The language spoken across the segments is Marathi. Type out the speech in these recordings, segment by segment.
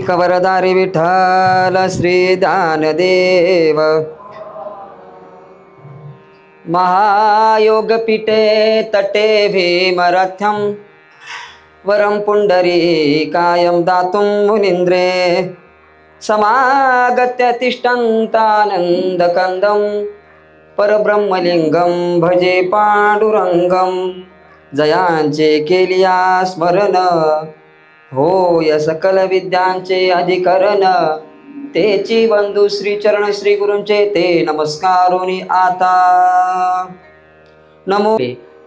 कवरदारी विठ्ठल श्री ज्ञानदेव महायोगपीठे तटे भीमरथ्यं वरं पुंडरीकायं दातुं मुनीन्द्रे समागत्य तिष्ठन्तानन्दकन्दं परब्रह्मलिंगं भजे पांडुरंगं जयांचे केलिया स्मरण होय सकल विद्यांचे अधिकरण तेची बंधू श्री चरण श्री गुरूंचे ते नमस्कारोनी आता नमो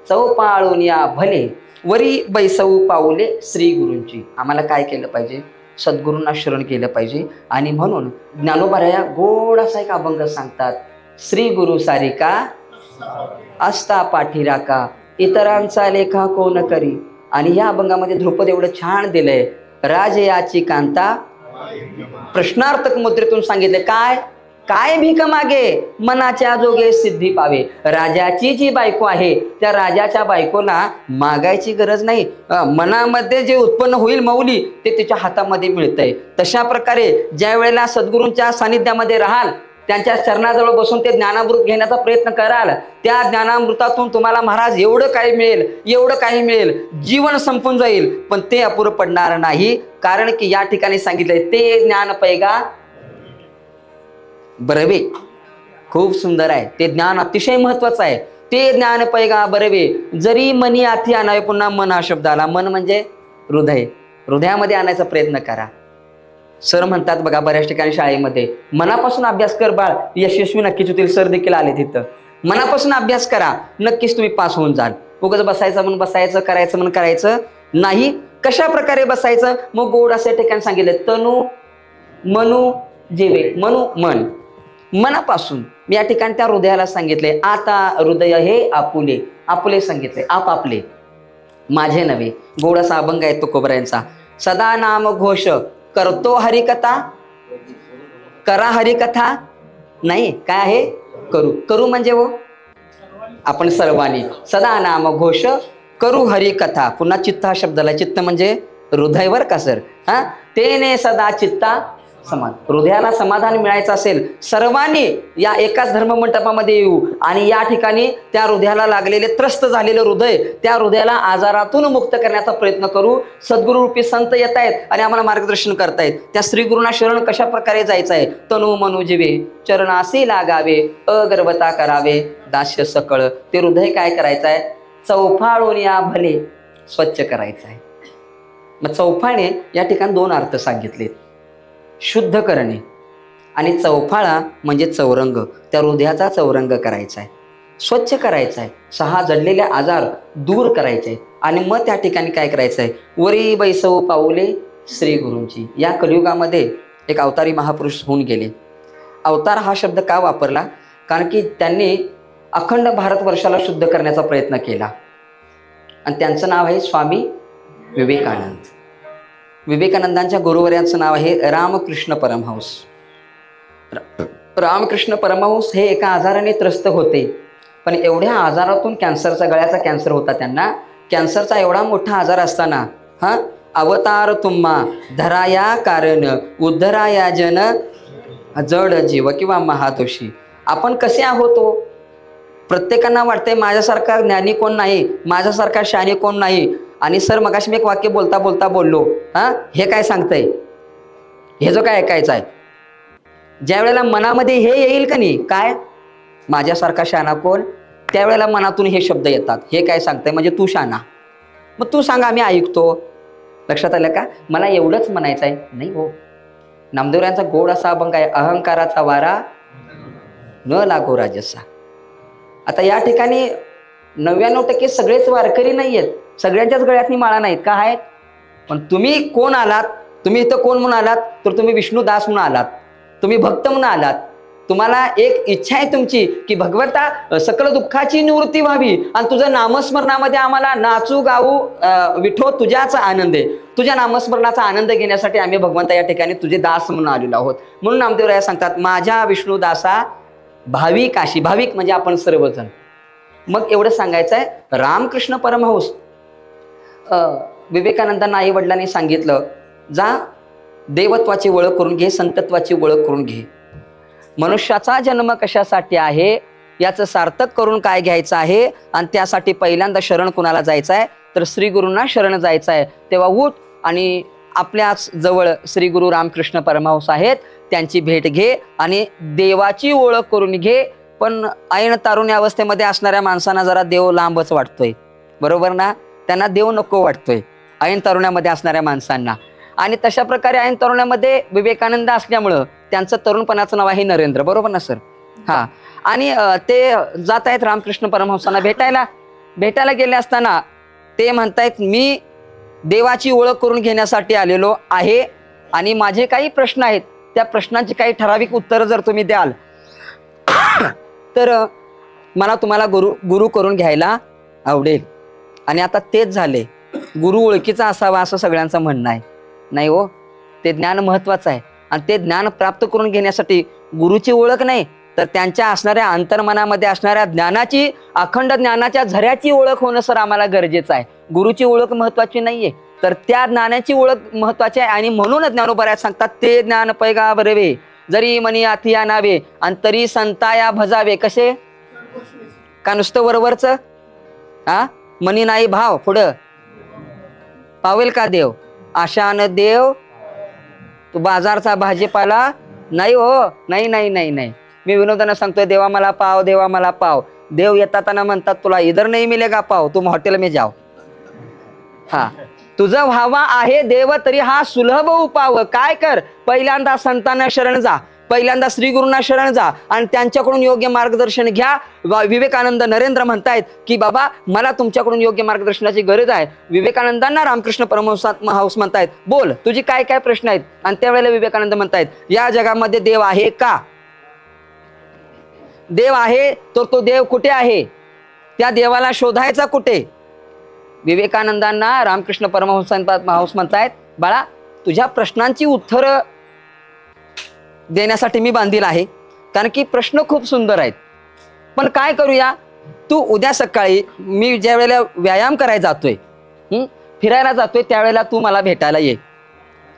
चौपाळून या भले वरी बैसऊ पाऊले श्री गुरूंची. आम्हाला काय केलं पाहिजे? सद्गुरूंना शरण केलं पाहिजे. आणि म्हणून ज्ञानोबाराया गोड असा एक अभंग सांगतात. श्री गुरु सारिका असता पाठीराका इतरांचा लेखा कोण करी. आणि या अभंगामध्ये ध्रुपद एवढं छान दिलंय. राजयाची कांता प्रश्नार्थक मुद्रेतून सांगितले काय काय भीक मागे मनाच्या जोगे सिद्धी पावे. राजाची जी बायको आहे त्या राजाच्या बायकोला मागायची गरज नाही. मनामध्ये जे उत्पन्न होईल मौली ते त्याच्या हातामध्ये मिळतंय. तशा प्रकारे ज्या वेळेला सद्गुरूंच्या सानिध्यामध्ये राहाल त्यांच्या चरणाजवळ बसून ते ज्ञानामृत घेण्याचा प्रयत्न कराल त्या ज्ञानामृतातून तुम्हाला महाराज एवढं काही मिळेल एवढं काही मिळेल जीवन संपून जाईल पण ते अपुरं पडणार नाही. कारण की या ठिकाणी सांगितलंय ते ज्ञान पैगा बरवे. खूप सुंदर आहे ते ज्ञान अतिशय महत्वाचं आहे. ते ज्ञान पैगा बरवे जरी मनी आती आणावे. पुन्हा मन हा शब्द आला. मन म्हणजे हृदय. हृदयामध्ये आणायचा प्रयत्न करा. सर म्हणतात बघा बऱ्याच ठिकाणी शाळेमध्ये मनापासून अभ्यास कर बाळ यशस्वी नक्कीच होतील. सर देखील आले तिथं. मनापासून अभ्यास करा नक्कीच तुम्ही पास होऊन जाल. उगाच बसायचं म्हणून बसायचं करायचं म्हणून करायचं नाही. कशा प्रकारे बसायचं मग गोड असे ठिकाणी सांगितलं तनु मनू जीवे. मनू मन मनापासून मी या ठिकाणी त्या हृदयाला सांगितले. आता हृदय हे आपुले आपुले सांगितले आपापले माझे नव्हे. गोड असा अभंग आहे तो कोबऱ्यांचा. सदा नाम घोष करतो हरिकथा करा हरिकथा नाही काय आहे करू. करू म्हणजे वो आपण सर्वांनी सदा नाम घोष करू हरिकथा. पुन्हा चित्त हा शब्दाला चित्त म्हणजे हृदयवर का सर. हा तेने सदा चित्ता समान. हृदयाला समाधान मिळायचं असेल सर्वांनी या एकाच धर्ममंडपामध्ये येऊ आणि या ठिकाणी त्या हृदयाला लागलेले त्रस्त झालेलं हृदय त्या हृदयाला आजारातून मुक्त करण्याचा प्रयत्न करू. सद्गुरू रूपी संत येत आहेत आणि आम्हाला मार्गदर्शन करतायत. त्या श्री गुरूंना शरण कशा प्रकारे जायचं आहे. तनु मनु जीवे चरणासी लागावे अगर्वता करावे दास्य सकळ. ते हृदय काय करायचं आहे चौफाळून या भले स्वच्छ करायचं आहे. मग चौफाळे या ठिकाणी दोन अर्थ सांगितले. शुद्ध करणे आणि चौफाळा म्हणजे चौरंग. त्या हृदयाचा चौरंग करायचा आहे स्वच्छ करायचा आहे. 6 जडलेले आजार दूर करायचे आहेत. आणि मग त्या ठिकाणी काय करायचं आहे वरी बैसऊ पाऊले श्री गुरूंची. या कलियुगामध्ये एक अवतारी महापुरुष होऊन गेले. अवतार हा शब्द का वापरला कारण की त्यांनी अखंड भारतवर्षाला शुद्ध करण्याचा प्रयत्न केला. आणि त्यांचं नाव आहे स्वामी विवेकानंद. विवेकानंदांच्या गुरुवर्यांचं नाव आहे रामकृष्ण परमहंस. रामकृष्ण परमहंस हे एका आजाराने त्रस्त होते. पण एवढ्या आजारातून कॅन्सरचा गळ्याचा कॅन्सर होता त्यांना. कॅन्सरचा एवढा मोठा आजार असताना अवतार तुम्हा धराया कारण उद्धराया जन जड जीव किंवा महादोषी. आपण कसे आहोत हो. प्रत्येकांना वाटतंय माझ्यासारखा ज्ञानी कोण नाही माझ्यासारखा शानी कोण नाही. आणि सर मगाशी मी एक वाक्य बोलता बोलता बोललो हे काय सांगतंय हे जो काय ऐकायचं आहे. ज्या वेळेला मनामध्ये हे येईल का नाही काय माझ्यासारखा शाना कोण त्यावेळेला मनातून हे शब्द येतात. हे काय सांगतंय म्हणजे तू शाना. मग तू सांगा आम्ही ऐकतो. लक्षात आलं का. मला एवढंच म्हणायचं आहे नाही हो. नामदेवरायांचा गोड असा अभंग आहे अहंकाराचा वारा न लागो राजसा. आता या ठिकाणी 99% सगळेच वारकरी नाही आहेत. सगळ्यांच्याच गळ्यातनी माळा नाहीत का आहेत. पण तुम्ही कोण आलात. तुम्ही इथं कोण म्हणून आलात तर तुम्ही विष्णुदास म्हणून आलात. तुम्ही भक्त म्हणून आलात. तुम्हाला एक इच्छा आहे तुमची की भगवंता सकल दुःखाची निवृत्ती व्हावी आणि तुझं नामस्मरणामध्ये आम्हाला नाचू गाऊ विठो तुझ्याचा आनंद आहे. तुझ्या नामस्मरणाचा आनंद घेण्यासाठी आम्ही भगवंता या ठिकाणी तुझे दास म्हणून आलेलो आहोत. म्हणून नामदेवराया सांगतात माझ्या विष्णुदासा भाविकाशी. भाविक म्हणजे आपण सर्वजण. मग एवढं सांगायचं आहे रामकृष्ण परमहंस विवेकानंदांना आई वडिलांनी सांगितलं जा देवत्वाची ओळख करून घे, संतत्वाची ओळख करून घे. मनुष्याचा जन्म कशासाठी आहे याचं सार्थक करून काय घ्यायचं आहे, आणि त्यासाठी पहिल्यांदा शरण कुणाला जायचं आहे तर श्री गुरूंना शरण जायचं आहे. तेव्हा उठ आणि आपल्याच जवळ श्री गुरु रामकृष्ण परमहंस आहेत, त्यांची भेट घे आणि देवाची ओळख करून घे. पण ऐन तारुण्य अवस्थेमध्ये असणाऱ्या माणसांना जरा देव लांबच वाटतोय, बरोबर ना? त्यांना देव नको वाटतोय ऐन तरुणामध्ये असणाऱ्या माणसांना. आणि तशा प्रकारे ऐन तरुणामध्ये विवेकानंद असल्यामुळं त्यांचं तरुणपणाचं नाव आहे नरेंद्र, बरोबर ना सर? हा. आणि ते जात आहेत रामकृष्ण परमहंसांना भेटायला गेले असताना ते म्हणतायत, मी देवाची ओळख करून घेण्यासाठी आलेलो आहे आणि माझे काही प्रश्न आहेत, त्या प्रश्नांची काही ठराविक उत्तरं जर तुम्ही द्याल तर मला तुम्हाला गुरु करून घ्यायला आवडेल. आणि आता तेच झाले, गुरु ओळखीचा असावा असं सगळ्यांचं म्हणणं आहे. नाही हो, ते ज्ञान महत्वाचं आहे. आणि ते ज्ञान प्राप्त करून घेण्यासाठी गुरुची ओळख नाही तर त्यांच्या असणाऱ्या अंतर्मनामध्ये असणाऱ्या ज्ञानाची, अखंड ज्ञानाच्या झऱ्याची ओळख होणं सर आम्हाला गरजेचं आहे. गुरुची ओळख महत्वाची नाहीये तर त्या ज्ञानाची ओळख महत्वाची आहे. आणि म्हणून ज्ञानोबा सांगतात, ते ज्ञान पैगा बरवे जरी मनी आथिया नावे आणि तरी संताया भजावे. कसे? का नुसतं वरवरच हा मनी नाही भाव, पुढं पावेल का देव? आशान देव तू बाजारचा भाजीपाला नाही हो. नाही नाही नाही नाही, मी विनोदानं सांगतोय, देवा मला पाव, देवा मला पाव. देव येतात म्हणतात, तुला इधर नाही मिलेगा पाव, तुम हॉटेल में जाओ. हा, तुझं व्हावा आहे देव तरी हा सुलभ उपाव. काय कर, पहिल्यांदा संतांना शरण जा, पहिल्यांदा श्री गुरूंना शरण जा आणि त्यांच्याकडून योग्य मार्गदर्शन घ्या. विवेकानंद नरेंद्र म्हणतायत की बाबा मला तुमच्याकडून योग्य मार्गदर्शनाची गरज आहे. विवेकानंदांना रामकृष्ण परमहंस म्हणतायत, बोल तुझी काय काय प्रश्न आहेत. आणि त्यावेळेला विवेकानंद म्हणतायत, या जगामध्ये देव आहे का? देव आहे तर तो देव कुठे आहे? त्या देवाला शोधायचा कुठे? विवेकानंदांना रामकृष्ण परमहंस म्हणतायत, बाळा तुझ्या प्रश्नांची उत्तरं देण्यासाठी मी बांधील आहे, कारण की प्रश्न खूप सुंदर आहेत. पण काय करूया, तू उद्या सकाळी मी ज्या वेळेला व्यायाम करायला जातोय, फिरायला जातोय, त्यावेळेला तू मला भेटायला ये.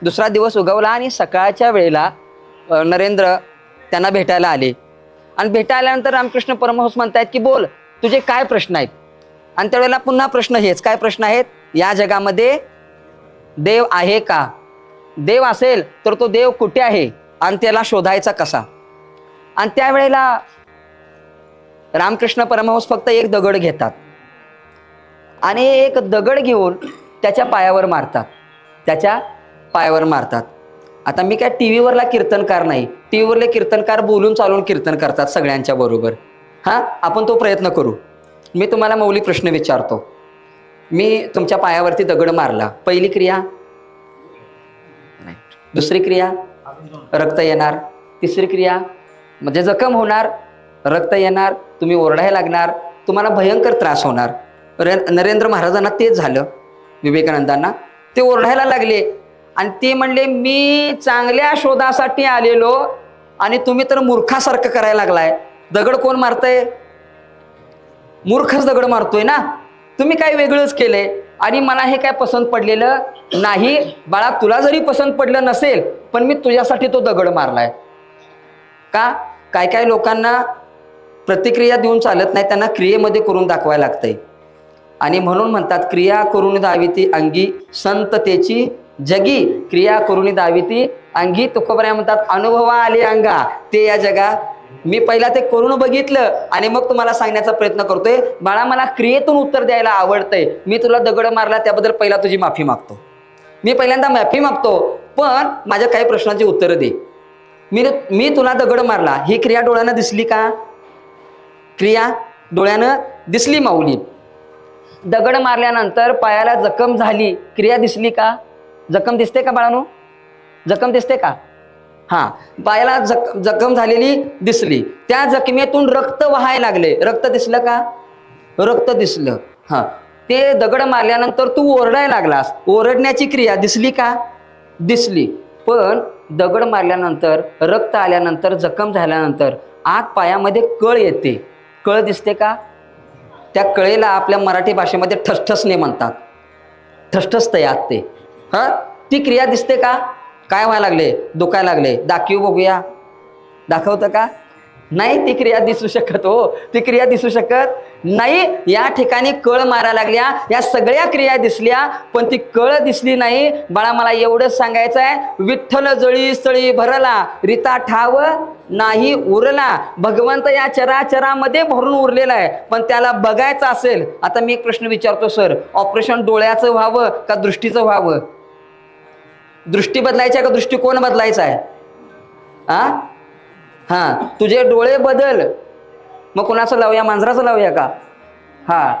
दुसरा दिवस उगवला आणि सकाळच्या वेळेला नरेंद्र त्यांना भेटायला आले. आणि भेटायला आल्यानंतर रामकृष्ण परमहंस म्हणतायत की बोल तुझे काय प्रश्न आहेत. आणि त्यावेळेला पुन्हा प्रश्न हेच, काय प्रश्न आहेत? या जगामध्ये देव आहे का? देव असेल तर तो देव कुठे आहे आणि त्याला शोधायचा कसा? आणि त्यावेळेला रामकृष्ण परमहंस फक्त एक दगड घेतात आणि एक दगड घेऊन त्याच्या पायावर मारतात. आता मी काय टीव्हीवरला कीर्तनकार नाही, टीव्हीवरले कीर्तनकार बोलून चालून कीर्तन करतात सगळ्यांच्या बरोबर. हा, आपण तो प्रयत्न करू. मी तुम्हाला मौलिक प्रश्न विचारतो. मी तुमच्या पायावरती दगड मारला, पहिली क्रिया, दुसरी क्रिया रक्त येणार, तिसरी क्रिया म्हणजे जखम होणार, रक्त येणार, तुम्ही ओरडायला लागणार, तुम्हाला भयंकर त्रास होणार. नरेंद्र महाराजांना तेच झालं, विवेकानंदांना. ते ओरडायला लागले आणि ते म्हणले, मी चांगल्या शोधासाठी आलेलो आणि तुम्ही तर मूर्खासारखं करायला लागलाय. दगड कोण मारतय? मूर्खच दगड मारतोय ना. तुम्ही काय वेगळंच केलंय आणि मला हे काय पसंत पडलेलं नाही. बाळा तुला जरी पसंत पडलं नसेल पण मी तुझ्यासाठी तो दगड मारलाय. का? काय काय लोकांना प्रतिक्रिया देऊन चालत नाही, त्यांना क्रियेमध्ये करून दाखवायला लागतंय. आणि म्हणून म्हणतात, क्रिया करून दाविती अंगी संततेची जगी. क्रिया करून दाविती अंगी. तुकोबऱ्या म्हणतात, अनुभवा आले अंगा ते या जगा. मी पहिला ते करून बघितलं आणि मग तुम्हाला सांगण्याचा प्रयत्न करतोय. बाळा मला क्रियेतून उत्तर द्यायला आवडतंय. मी तुला दगड मारला त्याबद्दल पहिला तुझी माफी मागतो. मी पहिल्यांदा माफी मागतो, पण माझ्या काही प्रश्नांची उत्तरं दे. मी तुला दगड मारला, ही क्रिया डोळ्यानं दिसली का? क्रिया डोळ्यानं दिसली माऊली. दगड मारल्यानंतर पायाला जखम झाली, क्रिया दिसली का? जखम दिसते का बाळांनो? जखम दिसते का? हा, पायाला जखम झालेली दिसली. त्या जखमेतून रक्त वाहायला लागले, रक्त दिसलं का? रक्त दिसलं. हा, ते दगड मारल्यानंतर तू ओरडायला लागलास, ओरडण्याची क्रिया दिसली का? दिसली. पण दगड मारल्यानंतर, रक्त आल्यानंतर, जखम झाल्यानंतर आत पायामध्ये कळ येते. कळ दिसते का? त्या कळेला आपल्या मराठी भाषेमध्ये ठसठसणे म्हणतात. ठसठसतंय आत ते. हा, ती क्रिया दिसते का? काय व्हायला लागले, दुखायला लागले, दाखवू बघूया. दाखवतं का? नाही, ती क्रिया दिसू शकत. हो, ती क्रिया दिसू शकत नाही. या ठिकाणी कळ मारा लागल्या, या सगळ्या क्रिया दिसल्या, पण ती कळ दिसली नाही. बाळा, मला एवढंच सांगायचं आहे, विठ्ठल जळी स्थळी भरला, रीता ठाव नाही उरला. भगवंत या चराचरामध्ये भरून उरलेला आहे, पण त्याला बघायचं असेल. आता मी एक प्रश्न विचारतो सर, ऑपरेशन डोळ्याचं व्हावं का दृष्टीचं व्हावं? दृष्टी बदलायची आहे का दृष्टिकोन बदलायचा आहे? हा, तुझे डोळे बदल, मग कोणाचं लावूया? मांजराचं लावूया का? हा,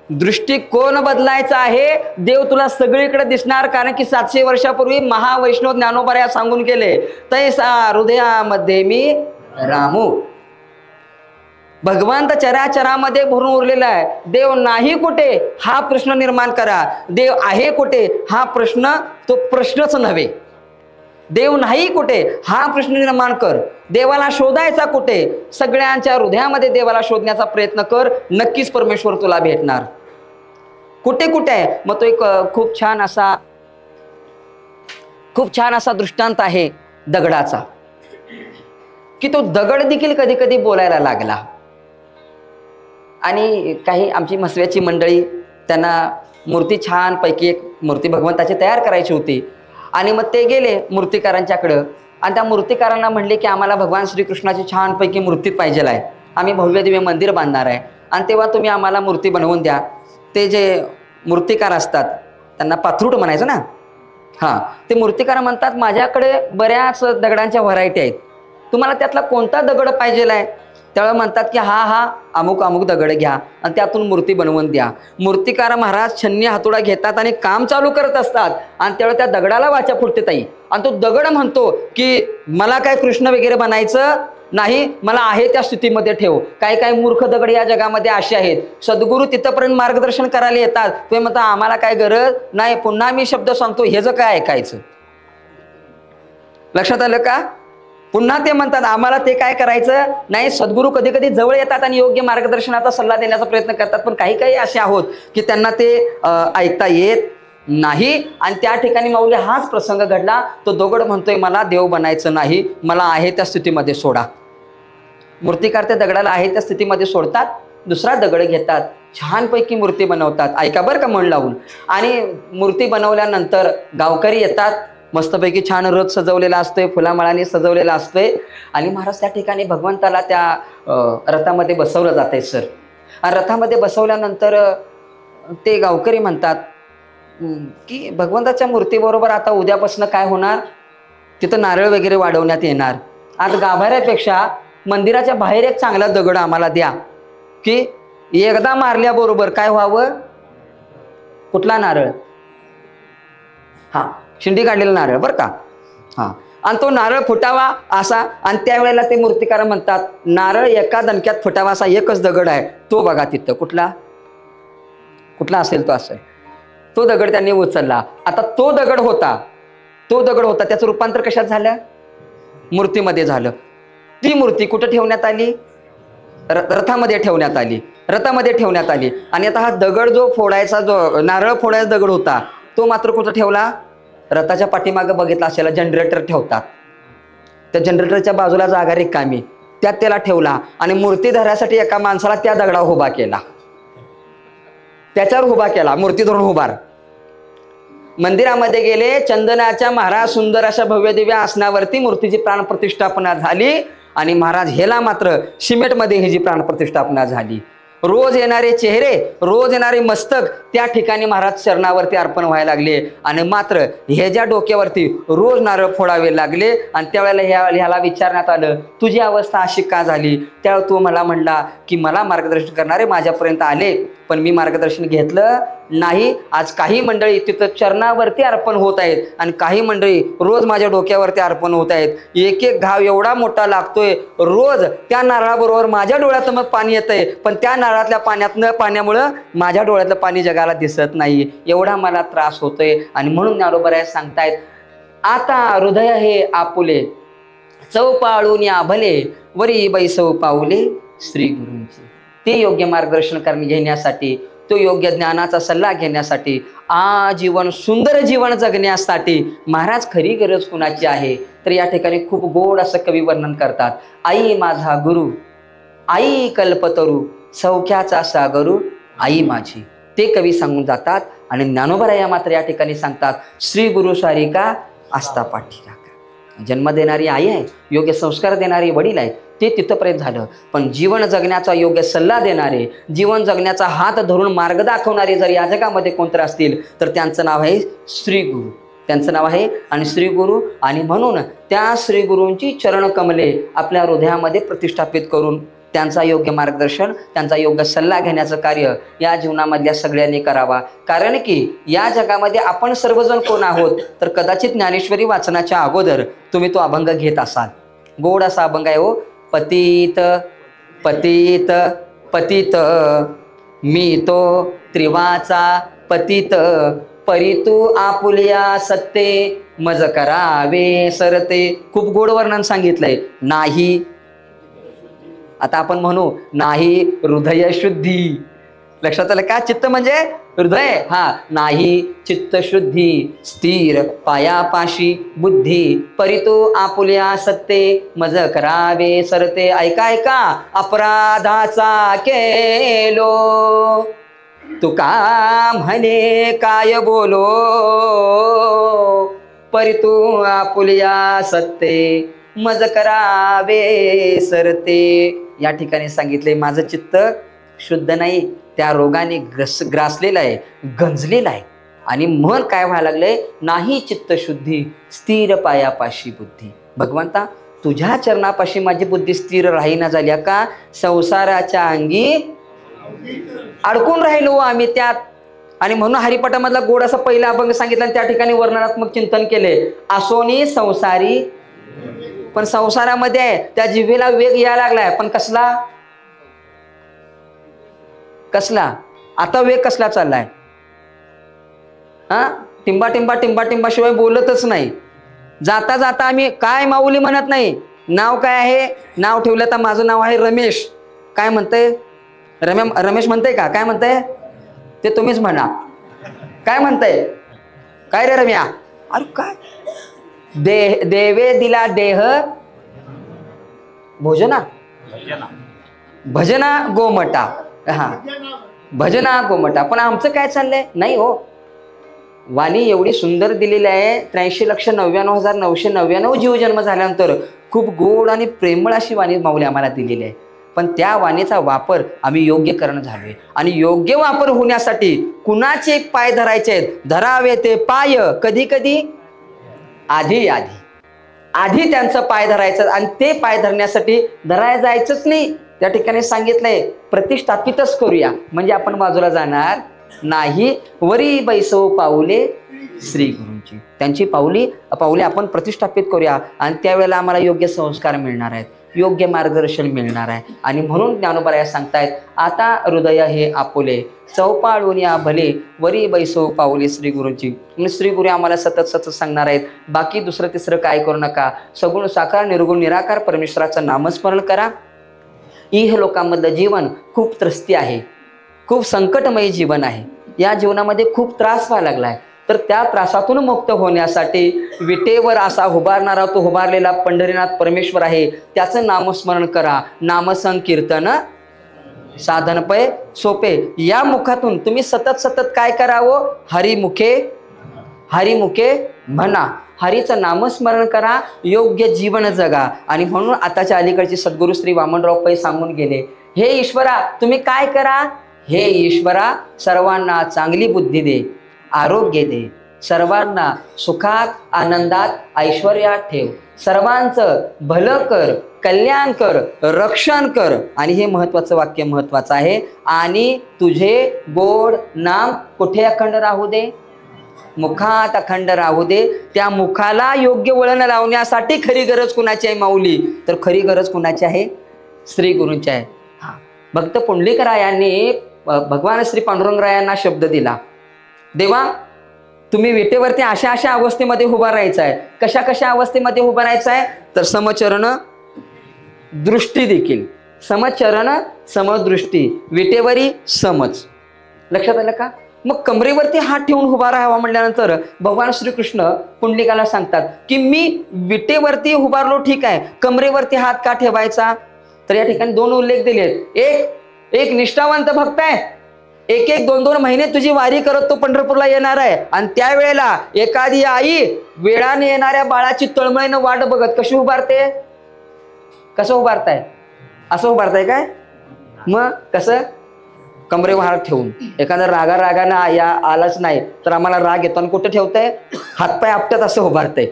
दृष्टिकोन बदलायचा आहे. देव तुला सगळीकडे दिसणार, कारण की 700 वर्षापूर्वी महावैष्णव ज्ञानोबा सांगून गेले, तैसा हृदयामध्ये मी रामू. भगवंत चराचरामध्ये भरून उरलेला आहे. देव नाही कुठे हा प्रश्न निर्माण करा. देव आहे कुठे हा प्रश्न, तो प्रश्नच नव्हे. देव नाही कुठे हा प्रश्न निर्माण कर. देवाला शोधायचा कुठे? सगळ्यांच्या हृदयामध्ये देवाला शोधण्याचा प्रयत्न कर. नक्कीच परमेश्वर तुला भेटणार. कुठे कुठे आहे? मग तो एक खूप छान असा दृष्टांत आहे दगडाचा, की तो दगड देखील कधी कधी बोलायला लागला. आणि काही आमची मसव्याची मंडळी, त्यांना मूर्ती छानपैकी एक मूर्ती भगवंताची तयार करायची होती. आणि मग ते गेले मूर्तिकारांच्याकडं, आणि त्या मूर्तिकारांना म्हणले की आम्हाला भगवान श्रीकृष्णाची छानपैकी मूर्ती पाहिजे आहे, आम्ही भव्य दिव्य मंदिर बांधणार आहे, आणि तेव्हा तुम्ही आम्हाला मूर्ती बनवून द्या. ते जे मूर्तिकार असतात त्यांना पाथरूट म्हणायचं ना. हां, ते मूर्तिकार म्हणतात माझ्याकडे बऱ्याच दगडांच्या व्हरायटी आहेत, तुम्हाला त्यातला कोणता दगड पाहिजे आहे? त्यावेळेला म्हणतात की हा अमुक अमुक दगड घ्या आणि त्यातून मूर्ती बनवून द्या. मूर्तिकार महाराज छन्नी हातोडा घेतात आणि काम चालू करत असतात, आणि त्यावेळेला त्या दगडाला वाचा फुटते ताई, आणि तो दगड म्हणतो की मला काय कृष्ण वगैरे बनायचं नाही, मला आहे त्या स्थितीमध्ये ठेव. काही मूर्ख दगड या जगामध्ये असे आहेत, सद्गुरू तिथपर्यंत मार्गदर्शन करायला येतात, ते म्हणतात आम्हाला काय गरज नाही. पुन्हा मी शब्द सांगतो, हे जर काय ऐकायचं? लक्षात आलं का? पुन्हा ते म्हणतात आम्हाला ते काय करायचं नाही. सद्गुरू कधी कधी जवळ येतात आणि योग्य मार्गदर्शनाचा सल्ला देण्याचा प्रयत्न करतात, पण काही असे आहोत की त्यांना ते ऐकता येत नाही. आणि त्या ठिकाणी माऊली हाच प्रसंग घडला. तो दगड म्हणतोय मला देव बनायचं नाही, मला आहे त्या स्थितीमध्ये सोडा. मूर्तिकार त्या दगडाला आहे त्या स्थितीमध्ये सोडतात, दुसरा दगड घेतात, छानपैकी मूर्ती बनवतात. ऐका बरं का मन लावून. आणि मूर्ती बनवल्यानंतर गावकरी येतात, मस्तपैकी छान रथ सजवलेला असतोय, फुलामाळाने सजवलेला असतोय, आणि महाराज त्या ठिकाणी भगवंताला त्या रथामध्ये बसवलं जातंय सर. आणि रथामध्ये बसवल्यानंतर ते गावकरी म्हणतात की भगवंताच्या मूर्तीबरोबर आता उद्यापासून काय होणार, तिथं नारळ वगैरे वाढवण्यात येणार. आज गाभाऱ्यापेक्षा मंदिराच्या बाहेर एक चांगला दगड आम्हाला द्या, की एकदा मारल्याबरोबर काय व्हावं? कुठला नारळ? हा, शिंडी काढलेला नारळ बरं का. हा, आणि तो नारळ फुटावा असा. आणि त्यावेळेला ते मूर्तिकार म्हणतात नारळ एका दणक्यात फुटावा असा एकच दगड आहे, तो बघा तिथं. कुठला असेल तो असेल. तो दगड त्यांनी उचलला. आता तो दगड होता त्याचं रूपांतर कशात झालं? मूर्तीमध्ये झालं. ती मूर्ती कुठं ठेवण्यात आली? रथामध्ये ठेवण्यात आली. आणि आता हा दगड जो फोडायचा, जो नारळ फोडायचा दगड होता, तो मात्र कुठं ठेवला? रथाच्या पाठीमागं बघितला असेल जनरेटर ठेवतात, त्या जनरेटरच्या बाजूला जागा रिकामी, त्यात त्याला ठेवला. आणि मूर्ती धरायसाठी एका माणसाला त्या दगडावर उभा केला, त्याच्यावर उभा केला, मूर्ती धरून उभार. मंदिरामध्ये गेले, चंदनाच्या महाराज सुंदर अशा भव्य दिव्य आसनावरती मूर्तीची प्राणप्रतिष्ठापना झाली. आणि महाराज हेला मात्र सिमेंटमध्ये ही जी प्राणप्रतिष्ठापना झाली. रोज येणारे चेहरे, रोज येणारे मस्तक त्या ठिकाणी महाराज चरणावरती अर्पण व्हायला लागले. आणि मात्र ह्याच्या डोक्यावरती रोज नारळ फोडावे लागले. आणि त्यावेळेला ह्याला विचारण्यात आलं तुझी अवस्था अशी का झाली? त्यावेळेला तो मला म्हणला की मला मार्गदर्शन करणारे माझ्यापर्यंत आले, पण मी मार्गदर्शन घेतलं नाही. आज काही मंडळी तिथं चरणावरती अर्पण होत आहेत, आणि काही मंडळी रोज माझ्या डोक्यावरती अर्पण होत आहेत. एक एक घाव एवढा मोठा लागतोय रोज. त्या नारळाबरोबर माझ्या डोळ्यातून मग पाणी येतंय, पण त्या नारळातल्या पाण्यामुळं माझ्या डोळ्यातलं पाणी जगाला दिसत नाही. एवढा मला त्रास होतोय. आणि म्हणून ज्ञानोबा सांगतायत आता हृदय हे आपुले, चौपाळून या भले, वरी बैसव पाऊले श्री गुरूंची. ते योग्य मार्गदर्शन घेण्यासाठी तो योग्य ज्ञानाचा सल्ला घेण्यासाठी, आजीवन सुंदर जीवन जगण्यासाठी महाराज खरी गरज कुणाची आहे? तर या ठिकाणी खूप गोड असं कवी वर्णन करतात. आई माझा गुरु, आई कल्पतरू, सौख्याचा सागरू आई माझी. ते कवी सांगून जातात. आणि ज्ञानोबराया मात्र या ठिकाणी सांगतात, श्री गुरु सारिका आस्था पाठीराखा. जन्म देणारी आई आहे, योग्य संस्कार देणारे वडील आहेत, ते तिथंपर्यंत झालं. पण जीवन जगण्याचा योग्य सल्ला देणारे, जीवन जगण्याचा हात धरून मार्ग दाखवणारे जर या जगामध्ये कोणतरी असतील तर त्यांचं नाव आहे श्री गुरु. त्यांचं नाव आहे आणि श्री गुरु. आणि म्हणून त्या श्री गुरूंची चरणकमले आपल्या हृदयामध्ये प्रतिष्ठापित करून त्यांचा योग्य मार्गदर्शन, त्यांचा योग्य सल्ला घेण्याचं कार्य या जीवनामधल्या सगळ्यांनी करावा. कारण की या जगामध्ये आपण सर्वजण कोण आहोत? तर कदाचित ज्ञानेश्वरी वाचनाच्या अगोदर तुम्ही तो अभंग घेत असाल. गोड असा अभंग आहे हो. पतित पतित पतित मी तो त्रिवाचा पतित, परितू आपुलिया सत्ते मज करावे सरते. खूप गोड वर्णन सांगितलंय. नाही, आता आपण म्हणू नाही हृदय शुद्धी. लक्षात आलं का? चित्त म्हणजे हृदय. हा, नाही चित्त शुद्धी, स्थिर पायापाशी बुद्धी, परितो आपुल्या सत्ते मज करावे सरते. ऐका ऐका, अपराधाचा केलो तुका म्हणे काय बोलो, परितू आपुल्या सत्ते मज करावे सरते. या ठिकाणी सांगितले माझं चित्त शुद्ध नाही, त्या रोगाने ग्रासलेलं आहे, गंजलेलं आहे. आणि मन काय व्हायला लागलंय? नाही चित्त शुद्धी, स्थिर पायापाशी बुद्धी. भगवंता तुझ्या चरणापाशी माझी बुद्धी स्थिर राहीना झाल्या का? संसाराच्या अंगी अडकून राहिलो आम्ही त्यात. आणि म्हणून हरिपाठामधला गोड असा पहिला अभंग सांगितला आणि त्या ठिकाणी वर्णनात्मक चिंतन केले. असोनी संसारी, पण संसारामध्ये त्या जिभेला वेग यायला लागलाय. पण कसला? कसला? आता वेग कसला चाललाय? हा, टिंबा टिंबा टिंबा टिंबा शिवाय बोलतच नाही. जाता जाता आम्ही काय माऊली म्हणत नाही. नाव काय आहे? नाव ठेवलं तर माझं नाव आहे रमेश. काय म्हणतंय? रमेश म्हणतंय का? काय म्हणतंय ते तुम्हीच म्हणा. काय म्हणतंय? काय रे रम्या? अरे काय? देवे दिला देह भोजना भजना गोमटा. हा, भजना गोमटा. पण आमचं काय चाललंय? नाही हो, वाणी एवढी सुंदर दिलेली आहे. 83,99,999 जीवजन्म झाल्यानंतर खूप गोड आणि प्रेमळ अशी वाणी माऊली आम्हाला दिलेली आहे. पण त्या वाणीचा वापर आम्ही योग्य करणं झालोय. आणि योग्य वापर होण्यासाठी कुणाचे पाय धरायचे आहेत? धरावे ते पाय कधी कधी आधी आधी आधी त्यांचं पाय धरायचं. आणि ते पाय धरण्यासाठी धरायला जायचंच नाही. त्या ठिकाणी सांगितलंय प्रतिष्ठापितच करूया, म्हणजे आपण बाजूला जाणार नाही. वरी बैसव पाऊले श्री गुरूंची, त्यांची पाऊले आपण प्रतिष्ठापित करूया. आणि त्यावेळेला आम्हाला योग्य संस्कार मिळणार आहेत, योग्य मार्गदर्शन मिळणार आहे. आणि म्हणून ज्ञानोबराया सांगतायत, आता हृदय हे आपुले चौपाळून या भले, वरी बैसव पाऊले श्री गुरूंची. श्री गुरु आम्हाला सतत सतत सांगणार आहेत, बाकी दुसरं तिसरं काय करू नका. सगुण साकार निर्गुण निराकार परमेश्वराचं नामस्मरण करा. इह लोकांमधलं जीवन खूप त्रस्ती आहे, खूप संकटमय जीवन आहे. या जीवनामध्ये खूप त्रास व्हायला लागलाय. तर त्या त्रासातून मुक्त होण्यासाठी विटेवर असा उभारणारा तो उभारलेला पंढरीनाथ परमेश्वर आहे, त्याचं नामस्मरण करा. नामसंकीर्तन साधनपय सोपे. या मुखातून तुम्ही सतत सतत काय करावं? हरिमुखे म्हणा, हरीचं नामस्मरण करा, योग्य जीवन जगा. आणि म्हणून आताच्या अलीकडचे सद्गुरू श्री वामनराव पै सांगून गेले, हे ईश्वरा तुम्ही काय करा? हे ईश्वरा सर्वांना चांगली बुद्धी दे, आरोग्य दे, सर्वांना सुखात आनंदात ऐश्वर्यात ठेव, सर्वांचं भलं कर, कल्याण कर, रक्षण कर. आणि हे महत्वाचं वाक्य महत्वाचं आहे. आणि तुझे गोड नाम कुठे अखंड राहू दे? मुखात अखंड राहू दे. त्या मुखाला योग्य वळण लावण्यासाठी खरी गरज कुणाची आहे माऊली? तर खरी गरज कुणाची आहे? श्री गुरूंची आहे. हा, भक्त पुंडलिकरायांनी भगवान श्री पांडुरंगरायांना शब्द दिला, देवा तुम्ही विटेवरती अशा अशा अवस्थेमध्ये उभा राहायचं आहे. कशा कशा अवस्थेमध्ये उभा राहायचं आहे? तर समचरण दृष्टी देखील, समचरण समदृष्टी, विटेवरी समज. लक्षात आलं का? मग कमरेवरती हात ठेवून उभा राहावा म्हटल्यानंतर भगवान श्रीकृष्ण पुंडलिकाला सांगतात की मी विटेवरती उभारलो ठीक आहे, कमरेवरती हात का ठेवायचा? तर या ठिकाणी दोन उल्लेख दिलेत. एक निष्ठावंत भक्त आहे, एक 2 महिने तुझी वारी करत तो पंढरपूरला येणार आहे, आणि त्यावेळेला एखादी आई वेळाने येणाऱ्या बाळाची तळमळीनं वाट बघत कशी उभारते? कसं उभारताय? असं उभारताय काय? मग कसं? कमरेवर हात ठेवून. एखादा रागानं या आलाच नाही तर आम्हाला राग येतो आणि कुठं ठेवताय? हातपाय आपटत असं उभारतंय.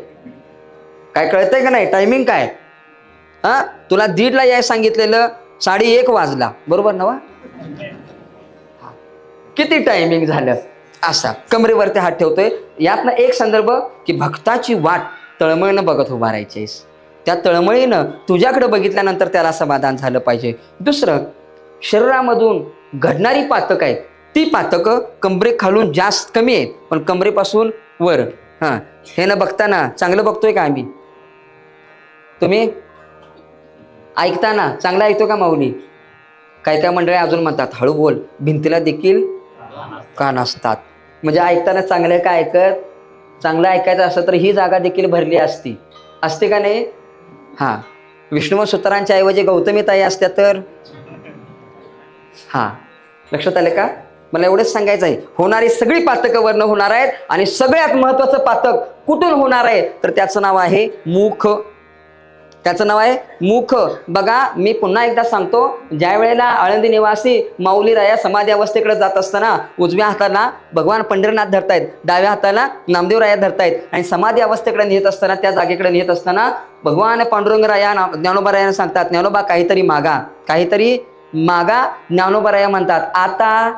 काय कळतंय का नाही? टायमिंग काय? हा, तुला 1:30ला याय सांगितलेलं, 1:30 वाजला, बरोबर ना? किती टायमिंग झालं? असा कमरेवरती हात ठेवतोय. यातनं एक संदर्भ की भक्ताची वाट तळमळीनं बघत उभारायचीस. त्या तळमळीनं तुझ्याकडे बघितल्यानंतर त्याला समाधान झालं पाहिजे. दुसरं, शरीरामधून घडणारी पातक आहेत, ती पातकं कमरे खालून जास्त कमी आहेत, पण कमरेपासून वर. हा, हे न बघताना चांगलं बघतोय का आम्ही? तुम्ही ऐकताना चांगलं ऐकतो का माऊली? काय काय मंडळी अजून म्हणतात हळू बोल, भिंतीला देखील कान असतात. म्हणजे ऐकताना चांगलं का ऐकत? चांगलं ऐकायचं असं तर ही जागा देखील भरली असती, असते का नाही? हा, विष्णू सुतारांच्या ऐवजी गौतमी ताई असत्या तर. हा, लक्षात आले का? मला एवढंच सांगायचं आहे, होणारी सगळी पातकं वर्ण होणार आहेत, आणि सगळ्यात महत्वाचं पातक कुठून होणार आहे तर त्याचं नाव आहे मुख. त्याचं नाव आहे मुख. बघा, मी पुन्हा एकदा सांगतो, ज्या वेळेला आळंदी निवासी माऊली राया समाधी अवस्थेकडे जात असताना उजव्या हाताला भगवान पंढरीनाथ धरतायत, डाव्या हाताला नामदेव राया धरतायत, आणि समाधी अवस्थेकडे नेत असताना, त्या जागेकडे नेत असताना भगवान पांडुरंग राया ज्ञानोबा रायांना सांगतात, ज्ञानोबा काहीतरी मागा, काहीतरी मागा. ज्ञानोबा राया म्हणतात, आता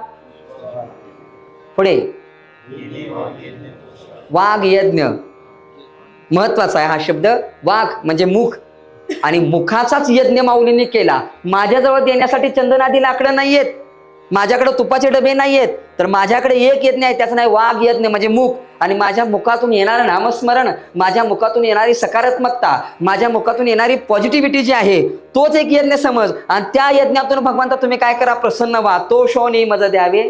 पुढे वाघ यज्ञ. महत्वाचा आहे हा शब्द, वाघ म्हणजे मुख, आणि मुखाचाच यज्ञ माऊलींनी केला. माझ्याजवळ देण्यासाठी चंदनादी लाकडं नाहीयेत, माझ्याकडे तुपाचे डबे नाहीयेत, तर माझ्याकडे एक यज्ञ आहे, त्याचं नाव वाघ यज्ञ म्हणजे मुख. आणि माझ्या मुखातून येणारं नामस्मरण, माझ्या मुखातून येणारी सकारात्मकता, माझ्या मुखातून येणारी पॉझिटिव्हिटी जी आहे, तोच एक यज्ञ समज. आणि त्या यज्ञातून भगवंता तुम्ही काय करा? प्रसन्न व्हा. तो शोनी मज द्यावे,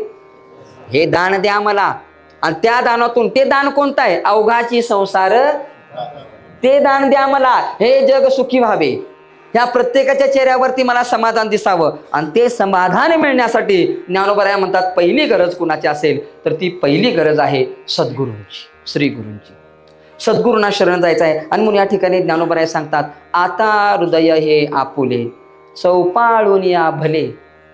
हे दान द्या मला. आणि त्या दानातून, ते दान कोणतं आहे? अवघाची संसार, ते दान द्या मला. हे जग सुखी व्हावे, ह्या प्रत्येकाच्या चेहऱ्यावरती मला समाधान दिसावं. आणि ते समाधान मिळण्यासाठी ज्ञानोबा म्हणतात, पहिली गरज कुणाची असेल तर ती पहिली गरज आहे सद्गुरूंची, श्रीगुरूंची. सद्गुरूंना शरण जायचं आहे. आणि म्हणून या ठिकाणी ज्ञानोबा सांगतात, आता हृदय हे आपुले, चौपाळून या भले,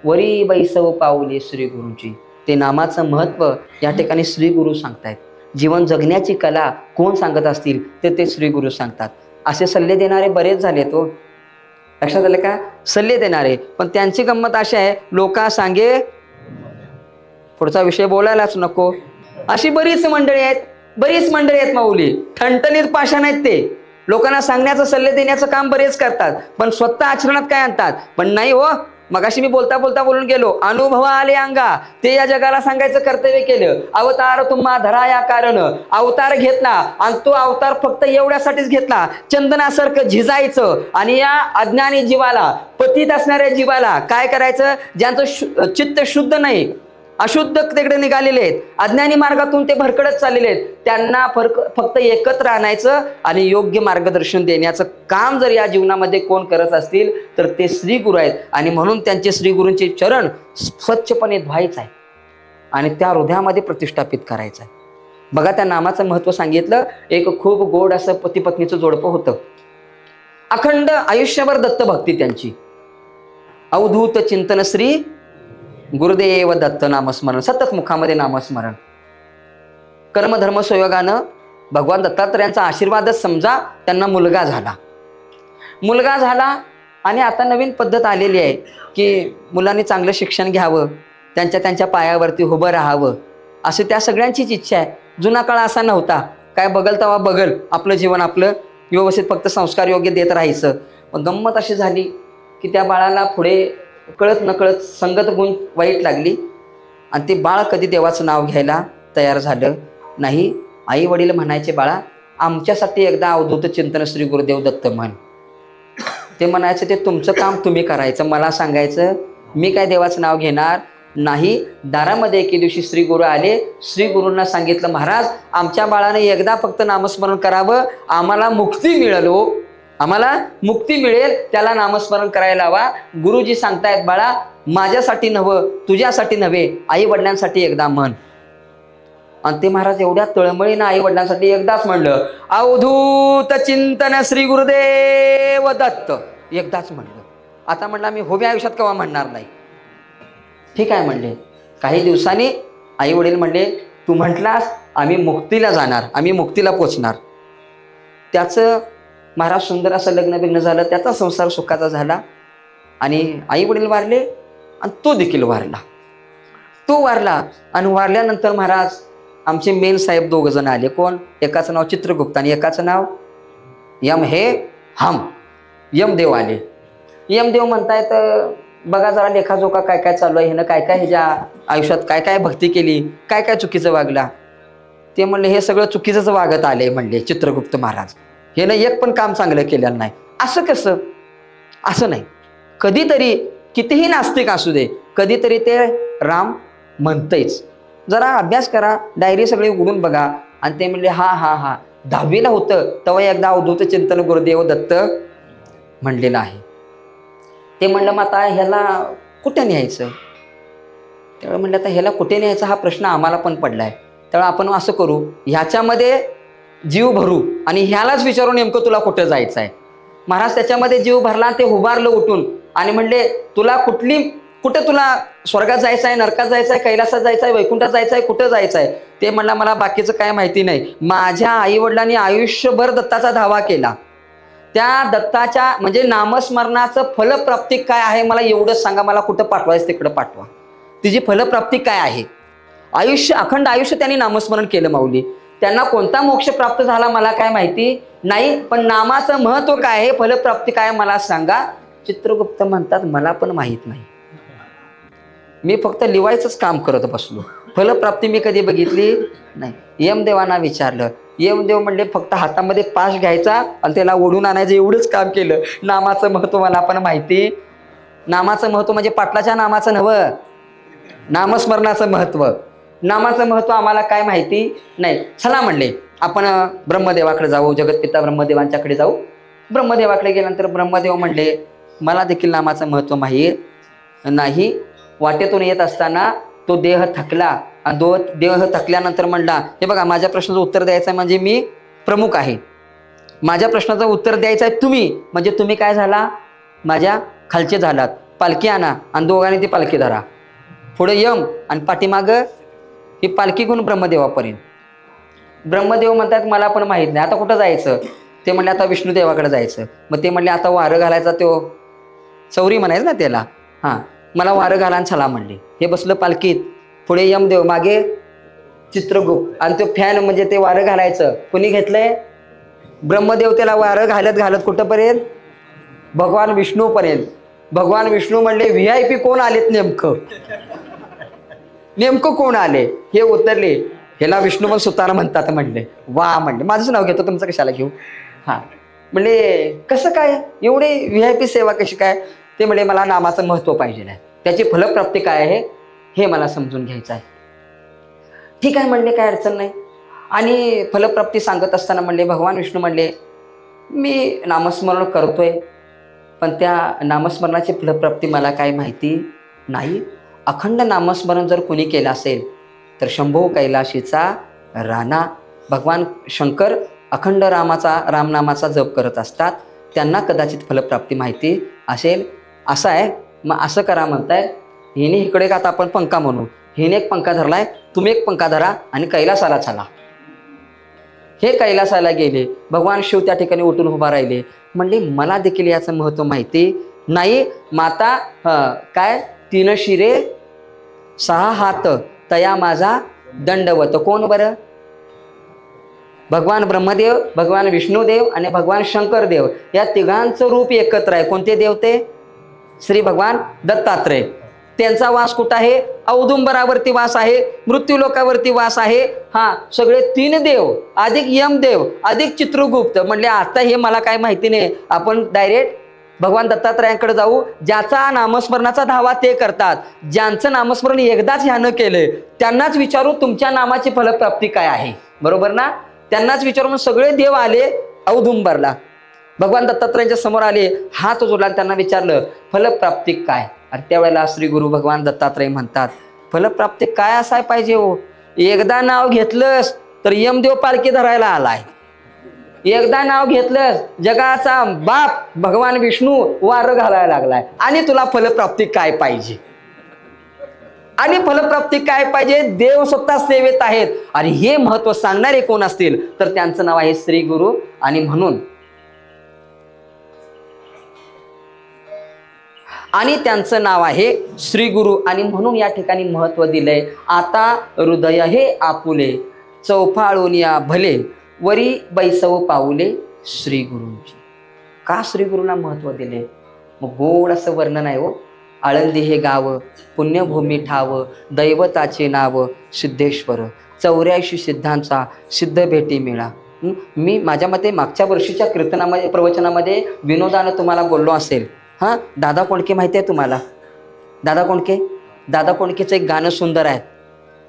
वरी बैसव पाऊले श्रीगुरूंची. ते नामाचं महत्व या ठिकाणी श्रीगुरू सांगतायत. जीवन जगण्याची कला कोण सांगत असतील तर ते श्रीगुरू सांगतात. असे सल्ले देणारे बरेच झाले. तो लक्षात आले का? सल्ले देणारे, पण त्यांची गंमत अशी आहे, लोका सांगे पुढचा विषय बोलायलाच नको, अशी बरीच मंडळी आहेत माऊली. ठणठणीत पाषाण आहेत ते. लोकांना सांगण्याचं, सल्ले देण्याचं काम बरेच करतात, पण स्वतः आचरणात काय आणतात? पण नाही हो, मगाशी मी बोलता बोलून गेलो, अनुभव आले अंगा, ते या जगाला सांगायचं कर्तव्य केलं. अवतार तुम्हा धरा या कारण, अवतार घेतला, आणि तो अवतार फक्त एवढ्यासाठीच घेतला, चंदनासारखं झिजायचं. आणि या अज्ञानी जीवाला, पतित असणाऱ्या जीवाला काय करायचं? ज्यांचं चित्त शुद्ध नाही, अशुद्धतेकडे निघालेले आहेत, अज्ञानी मार्गातून ते भरकडत चाललेले आहेत, त्यांना फक्त एकत्र आणायचं आणि योग्य मार्गदर्शन देण्याचं काम जर या जीवनामध्ये कोण करत असतील तर ते श्रीगुरू आहेत. आणि म्हणून त्यांचे श्रीगुरूंचे चरण स्वच्छपणे धुवायचं आहे आणि त्या हृदयामध्ये प्रतिष्ठापित करायचं आहे. बघा, त्या नामाचं महत्व सांगितलं. एक खूप गोड असं पती पत्नीचं जोडपं होतं. अखंड आयुष्यभर दत्तभक्ती त्यांची. अवधूत चिंतन श्री गुरुदेव दत्त नामस्मरण, सतत मुखामध्ये नामस्मरण. कर्मधर्म संयोगानं भगवान दत्तात्रयांचा आशीर्वादच समजा त्यांना मुलगा झाला. आणि आता नवीन पद्धत आलेली आहे की मुलांनी चांगलं शिक्षण घ्यावं, त्यांच्या पायावरती उभं राहावं, असं त्या सगळ्यांचीच इच्छा आहे. जुना काळ असा नव्हता, काय बगल तेव्हा बगल, आपलं जीवन आपलं व्यवस्थित फक्त संस्कार योग्य देत राहायचं. पण गंमत अशी झाली की त्या बाळाला पुढे कळत नकळत संगत गुण वाईट लागली, आणि ते बाळ कधी देवाचं नाव घ्यायला तयार झालं नाही. आई वडील म्हणायचे, बाळा आमच्यासाठी एकदा अवधूत चिंतन श्री गुरुदेव दत्त म्हण. ते म्हणायचं, ते तुमचं काम तुम्ही करायचं, मला सांगायचं मी काय देवाचं नाव घेणार. नाही. दारामध्ये एके दिवशी श्री गुरु आले. श्री गुरूंना सांगितलं, महाराज आमच्या बाळाने एकदा फक्त नामस्मरण करावं, आम्हाला मुक्ती मिळेल हो, आम्हाला मुक्ती मिळेल, त्याला नामस्मरण करायला हवा. गुरुजी सांगतायत, बाळा माझ्यासाठी नव्हे, तुझ्यासाठी नव्हे, आई वडिलांसाठी एकदा म्हण. आणि ते महाराज एवढ्या तळमळीनं आई वडिलांसाठी एकदाच म्हणलं, अवधूत चिंतन श्री गुरुदेव दत्त, एकदाच म्हणलं. आता म्हणलं मी होव्या आयुष्यात केव्हा म्हणणार नाही. ठीक आहे म्हणले. काही दिवसांनी आई वडील म्हणले, तू म्हटलास आम्ही मुक्तीला जाणार, आम्ही मुक्तीला पोचणार. त्याचं महाराज सुंदर असं लग्न बिग्न झालं, त्याचा संसार सुखाचा झाला. आणि आई वडील वारले आणि तो देखील वारला. तो वारला आणि वारल्यानंतर महाराज आमचे मेन साहेब दोघ जण आले. कोण? एकाचं नाव चित्रगुप्त आणि एकाचं नाव यम हे हम. यमदेव आले. यमदेव म्हणतायत, बघा जरा लेखाजोखा काय काय चालू आहे, ह्यानं काय काय ह्याच्या आयुष्यात काय काय भक्ती केली, काय काय चुकीचं वागला. ते म्हणले हे सगळं चुकीचंच वागत आले म्हणले चित्रगुप्त महाराज, ह्यानं एक पण काम चांगलं केलेलं नाही. असं कसं? असं नाही. कधीतरी कितीही नास्तिक असू दे, कधीतरी ते राम म्हणतंयच. जरा अभ्यास करा, डायरी सगळी उघडून बघा. आणि ते म्हणले, हा हा हा 10वीला होतं तेव्हा एकदा अवधूत चिंतन गुरुदेव दत्त म्हणलेलं आहे. ते म्हणलं, मग आता ह्याला कुठे न्यायचं? त्यावेळी म्हणलं, आता ह्याला कुठे न्यायचं हा प्रश्न आम्हाला पण पडलाय. त्यावेळी आपण असं करू, ह्याच्यामध्ये जीव भरू आणि ह्यालाच विचारू नेमकं तुला कुठं जायचं आहे. महाराज त्याच्यामध्ये जीव भरला, ते उभारलं उठून आणि म्हणले, तुला कुठं तुला स्वर्गात जायचं आहे, नरकात जायचं आहे, कैलासात जायचं आहे, वैकुंठात जायचं आहे, कुठं जायचं आहे? ते म्हणला, मला बाकीचं काय माहिती नाही. माझ्या आई वडिलांनी आयुष्यभर दत्ताचा धावा केला. त्या दत्ताच्या म्हणजे नामस्मरणाचं फलप्राप्ती काय आहे मला एवढंच सांगा. मला कुठं पाठवायचं तिकडं पाठवा. तिची फलप्राप्ती काय आहे? आयुष्य, अखंड आयुष्य त्यांनी नामस्मरण केलं माऊली. त्यांना कोणता मोक्ष प्राप्त झाला मला काय माहिती नाही, पण नामाचं महत्व काय आहे, फलप्राप्ती काय मला सांगा. चित्रगुप्त म्हणतात, मला पण माहीत नाही, मी फक्त लिवायचंच काम करत बसलो, फलप्राप्ती मी कधी बघितली नाही. यमदेवांना विचारलं. यमदेव म्हणले, फक्त हातामध्ये पाश घ्यायचा आणि त्याला ओढून आणायचं, एवढंच काम केलं. नामाचं महत्व मला पण माहिती. नामाचं महत्व म्हणजे पाटलाच्या नामाचं नव्हं, नामस्मरणाचं महत्व. नामाचं महत्व आम्हाला काय माहिती नाही. चला म्हणले, आपण ब्रह्मदेवाकडे जाऊ, जगतपिता ब्रह्मदेवांच्याकडे जाऊ. ब्रह्मदेवाकडे गेल्यानंतर ब्रह्मदेव म्हणले, मला देखील नामाचं महत्व माहीत नाही. वाटेतून येत असताना तो देह थकला आणि देह थकल्यानंतर म्हणला, हे बघा माझ्या प्रश्नाचं उत्तर द्यायचं आहे म्हणजे मी प्रमुख आहे, माझ्या प्रश्नाचं उत्तर द्यायचं आहे तुम्ही, म्हणजे तुम्ही काय झाला, माझ्या खालचे झालात. पालखी आणा आणि दोघांनी ती पालखी धरा. पुढे यम आणि पाठीमागं ही पालखी घेऊन ब्रह्मदेवापर्यंत. ब्रह्मदेव म्हणतात, मला पण माहीत नाही, आता कुठं जायचं? ते म्हणले, आता विष्णुदेवाकडे जायचं. मग ते म्हणले, आता वारं घालायचा, तो चौरी म्हणायचं ना त्याला, हां, मला वारं घाला चला म्हणले. हे बसलं पालखीत. पुढे यमदेव, मागे चित्रगुप्त आणि तो फॅन म्हणजे ते वारं घालायचं कुणी घेतलंय? ब्रह्मदेव. त्याला वारं घालत घालत कुठंपर्यंत? भगवान विष्णूपर्यंत. भगवान विष्णू म्हणले, VIP कोण आलेत नेमकं? नेमकं कोण आले? हे उतरले. ह्याला विष्णू पण सुतार म्हणतात म्हणले. वा म्हणले, माझंच नाव घेतो, तुमचं कशाला घेऊ? हां म्हणले, कसं काय एवढे VIP सेवा कशी काय? ते म्हणले, मला नामाचं महत्व पाहिजे आहे, त्याची फलप्राप्ती काय आहे हे मला समजून घ्यायचं आहे. ठीक आहे म्हणले, काय अडचण नाही. आणि फलप्राप्ती सांगत असताना म्हणले, भगवान विष्णू म्हणले, मी नामस्मरण करतोय पण त्या नामस्मरणाची फलप्राप्ती मला काय माहिती नाही. अखंड नामस्मरण जर कोणी केलं असेल तर शंभो कैलाशीचा राणा. भगवान शंकर अखंड रामनामाचा जप करत असतात, त्यांना कदाचित फलप्राप्ती माहिती असेल. असं आहे, मग असं करा म्हणताय. हिने इकडे का, आता आपण पंखा म्हणू, हिने एक पंखा धरलाय, तुम्ही एक पंखा धरा आणि कैलासाला चला. हे कैलासाला गेले. भगवान शिव त्या ठिकाणी उठून उभा राहिले. म्हणले, मला देखील याचं महत्व माहिती नाही. माता काय 3 शिरे 6 हात तया माझा दंडवत. कोण बरं? भगवान ब्रह्मदेव, भगवान विष्णुदेव आणि भगवान शंकरदेव, या तिघांचं रूप एकत्र आहे. कोणते देव ते? श्री भगवान दत्तात्रय. त्यांचा वास कुठं आहे? औदुंबरावरती वास आहे, मृत्यूलोकावरती वास आहे. हा, सगळे 3 देव अधिक यमदेव अधिक चित्रगुप्त. म्हणले, आता हे मला काय माहिती नाही, आपण डायरेक्ट भगवान दत्तात्रयांकडे जाऊ. ज्याचा नामस्मरणाचा धावा ते करतात, ज्यांचं नामस्मरण एकदाच ह्यानं केलंय त्यांनाच विचारू तुमच्या नामाची फलप्राप्ती काय आहे. बरोबर ना? त्यांनाच विचारून सगळे देव आले औदुंबरला. भगवान दत्तात्रयांच्या समोर आले, हात जोडला, त्यांना विचारलं फलप्राप्ती काय. आणि त्यावेळेला श्री गुरु भगवान दत्तात्रय म्हणतात, फलप्राप्ती काय असाय पाहिजे हो. एकदा नाव घेतलंस तर यमदेव पालखी धरायला आलाय. एकदा नाव घेतलंस जगाचा बाप भगवान विष्णू वार घालायला लागलाय. आणि तुला फलप्राप्ती काय पाहिजे. आणि फलप्राप्ती काय पाहिजे. देव स्वतः सेवेत आहेत. आणि हे महत्व सांगणारे कोण असतील तर त्यांचं नाव आहे श्री गुरु. आणि त्यांचं नाव आहे श्री गुरु. आणि म्हणून या ठिकाणी महत्व दिलंय. आता हृदय हे आपुले चौफाळूनिया भले वरी बैसव पाऊले श्री गुरूंची. का श्री गुरुला महत्व दिले. मग गोड असं वर्णन आहे हो. आळंदी हे गाव पुण्यभूमी ठाव दैवताचे नाव सिद्धेश्वर 84 सिद्धांचा सिद्ध भेटी मिळा. मी माझ्या मते मागच्या वर्षीच्या कीर्तनामध्ये प्रवचनामध्ये विनोदानं तुम्हाला बोललो असेल. हां, दादा कोंडके माहिती आहे तुम्हाला. दादा कोंडकेचं एक गाणं सुंदर आहे.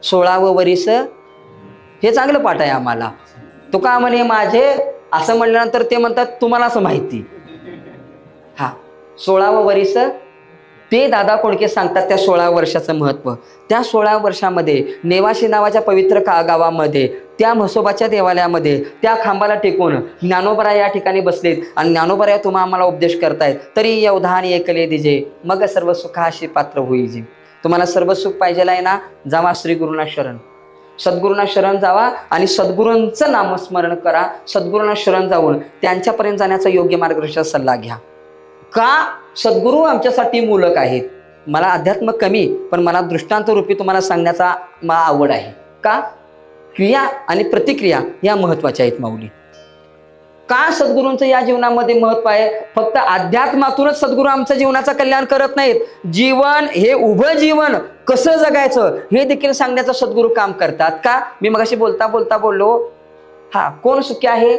16वं वरीस हे चांगलं पाठ आहे आम्हाला. तो का म्हणे माझे असं म्हणल्यानंतर ते म्हणतात तुम्हाला असं माहिती. हा 16वं वरीस ते दादा कोंडके सांगतात त्या 16 वर्षाचं महत्व. त्या 16 वर्षामध्ये नेवाशी नावाच्या पवित्र गावामध्ये त्या म्हसोबाच्या देवालयामध्ये त्या खांबाला टेकून ज्ञानोबरा या ठिकाणी बसलेत. आणि ज्ञानोबरा तुम्हा आम्हाला उपदेश करतायत. तरी एवढा एकले दिजे मग सर्व सुखाशी पात्र होईजे. तुम्हाला सर्व सुख पाहिजे आहे ना, जावा श्री गुरुना शरण. सद्गुरूंना शरण जावा आणि सद्गुरूंचं नामस्मरण करा. सद्गुरूंना शरण जाऊन त्यांच्यापर्यंत जाण्याचा योग्य मार्गदर्शनाचा सल्ला घ्या. का सद्गुरू आमच्यासाठी मूलक आहेत. मला अध्यात्म कमी, पण मला दृष्टांत रूपी तुम्हाला सांगण्याचा मला आवड आहे. का क्रिया आणि प्रतिक्रिया या महत्वाच्या आहेत माऊली. का सद्गुरूंचं या जीवनामध्ये महत्व आहे. फक्त अध्यात्मातूनच सद्गुरू आमच्या जीवनाचं कल्याण करत नाहीत. जीवन हे उभं जीवन कसं जगायचं हे देखील सांगण्याचं सद्गुरू काम करतात. का मी मगाशी बोलता बोललो, हा कोण सुखी आहे.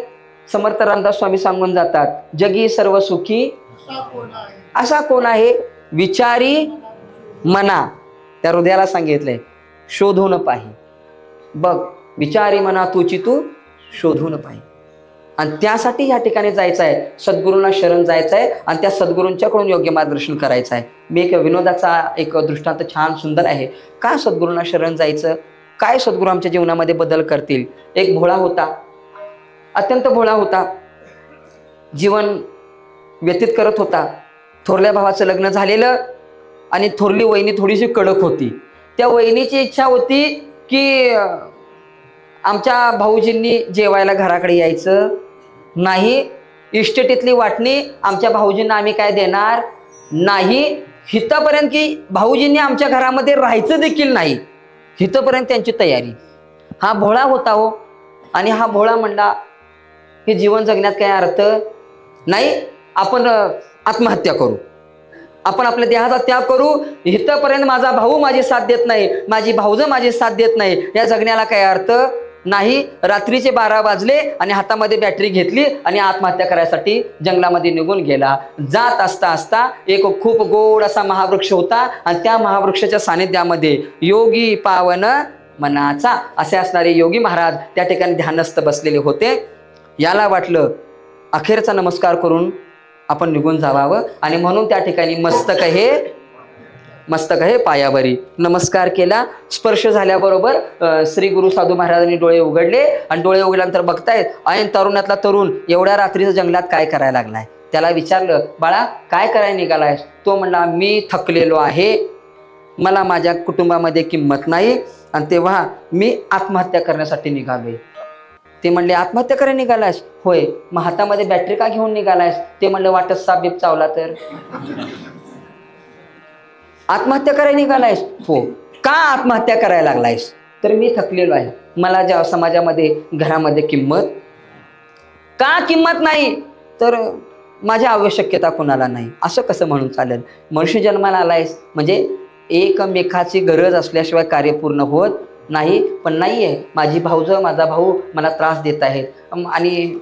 समर्थ रामदास स्वामी सांगून जातात, जगी सर्व सुखी असा कोण आहे. विचारी मना, त्या हृदयाला सांगितलंय शोधून पाही. बघ विचारी मना तुची तू शोधून पाही. आणि त्यासाठी या ठिकाणी जायचं आहे. सद्गुरूंना शरण जायचं आहे आणि त्या सद्गुरूंच्याकडून योग्य मार्गदर्शन करायचं आहे. मी एक विनोदाचा एक दृष्टांत छान सुंदर आहे. का सद्गुरूंना शरण जायचं, काय सद्गुरू आमच्या जीवनामध्ये बदल करतील. एक भोळा होता, अत्यंत भोळा होता. जीवन व्यतीत करत होता. थोरल्या भावाचं लग्न झालेलं आणि थोरली वहिनी थोडीशी कडक होती. त्या वहिनीची इच्छा होती की आमच्या भाऊजींनी जेवायला घराकडे यायचं नाही. इस्टेटीतली वाटणी आमच्या भाऊजींना आम्ही काय देणार नाही. हितापर्यंत की भाऊजींनी आमच्या घरामध्ये राहायचं देखील नाही, हितापर्यंत त्यांची तयारी. हा भोळा होता हो. आणि हा भोळा म्हणला की जीवन जगण्यात काय अर्थ नाही, आपण आत्महत्या करू, आपण आपल्या देहाचा त्याग करू. हितापर्यंत माझा भाऊ माझी साथ देत नाही, माझी भाऊज माझी साथ देत नाही, या जगण्याला काय अर्थ नाही. रात्रीचे 12 वाजले आणि हातामध्ये बॅटरी घेतली आणि आत्महत्या करायसाठी जंगलामध्ये निघून गेला. जात असता असता एक खूप गोड असा महावृक्ष होता आणि त्या महावृक्षाच्या सानिध्यामध्ये योगी पावन मनाचा असे असणारे योगी महाराज त्या ठिकाणी ध्यानस्थ बसलेले होते. याला वाटलं अखेरचा नमस्कार करून आपण निघून जावावं आणि म्हणून त्या ठिकाणी मस्तक हे पायावरी नमस्कार केला. स्पर्श झाल्याबरोबर श्री गुरु साधू महाराजांनी डोळे उघडले आणि डोळे उघडल्यानंतर बघतायत ऐन तरुणातला तरुण एवढ्या रात्रीच्या जंगलात काय करायला लागलाय. त्याला विचारलं, बाळा काय करायला निघालायस. तो म्हणला, मी थकलेलो आहे, मला माझ्या कुटुंबामध्ये किंमत नाही आणि तेव्हा मी आत्महत्या करण्यासाठी निघालोय. ते म्हणले, आत्महत्या करायला निघालायस. होय. मग हातामध्ये बॅटरी का घेऊन निघालायस. ते म्हणलं, वाटत साप बीप चावला तर. आत्महत्या करायला निघालायस. हो. का आत्महत्या करायला लागलायस. तर मी थकलेलो आहे, मला ज्या समाजामध्ये घरामध्ये किंमत नाही, तर माझ्या आवश्यकता कोणाला नाही. असं कसं म्हणून चालेल. मनुष्य जन्माला आलायस म्हणजे एकमेकाची गरज असल्याशिवाय कार्य पूर्ण होत नाही. पण नाहीये, माझी भाऊज माझा भाऊ मला त्रास देत आहेत आणि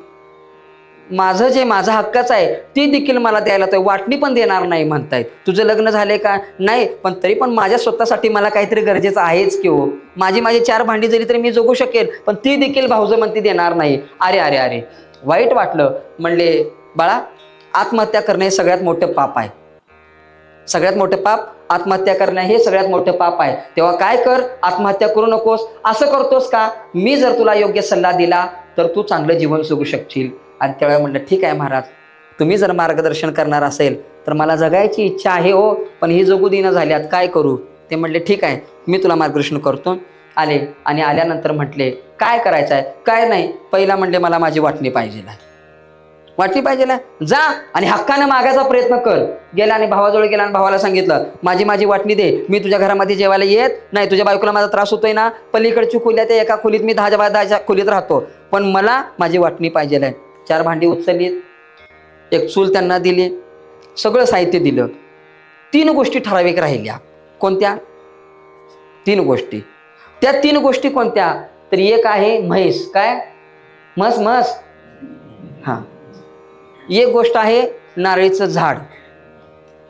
माझं जे माझा हक्काचं आहे ती देखील मला द्यायला तर वाटणी पण देणार नाही म्हणतायत. तुझं लग्न झालंय का? नाही, पण तरी पण माझ्या स्वतःसाठी मला काहीतरी गरजेचं आहेच की हो. माझी 4 भांडी जरी तरी मी जगू शकेल, पण ती देखील भाऊजं म्हणते देणार नाही. अरे अरे अरे, वाईट वाटलं. म्हणले बाळा, आत्महत्या करणं हे सगळ्यात मोठं पाप आहे. सगळ्यात मोठं पाप आत्महत्या करणं हे सगळ्यात मोठं पाप आहे. तेव्हा काय कर, आत्महत्या करू नकोस. असं करतोस का? मी जर तुला योग्य सल्ला दिला तर तू चांगलं जीवन जगू शकशील. आणि त्यावेळेला म्हणलं ठीक आहे महाराज, तुम्ही जर मार्गदर्शन करणार असेल तर मला जगायची इच्छा आहे हो, पण ही जगू देणं झाल्यात, काय करू? ते म्हणले ठीक आहे, मी तुला मार्गदर्शन करतो. आले आणि आल्यानंतर म्हटले काय करायचं आहे? काय नाही, पहिला म्हणले मला माझी वाटणी पाहिजे, वाटणी पाहिजे, जा आणि हक्कानं मागायचा प्रयत्न कर. गेला आणि भावाजवळ गेला आणि भावाला सांगितलं माझी वाटणी दे, मी तुझ्या घरामध्ये जेवायला येत नाही, तुझ्या बायकोला माझा त्रास होतोय ना, पलीकडची खोली आहे, एका खोलीत मी 10 खोलीत राहतो, पण मला माझी वाटणी पाहिजे. 4 भांडी उचलली, एक चूल त्यांना दिली, सगळं साहित्य दिलं. 3 गोष्टी ठराविक राहिल्या. कोणत्या? 3 गोष्टी. त्या 3 गोष्टी कोणत्या? तर एक आहे म्हैस. काय? म्हस. हा. एक गोष्ट आहे नारळीचं झाड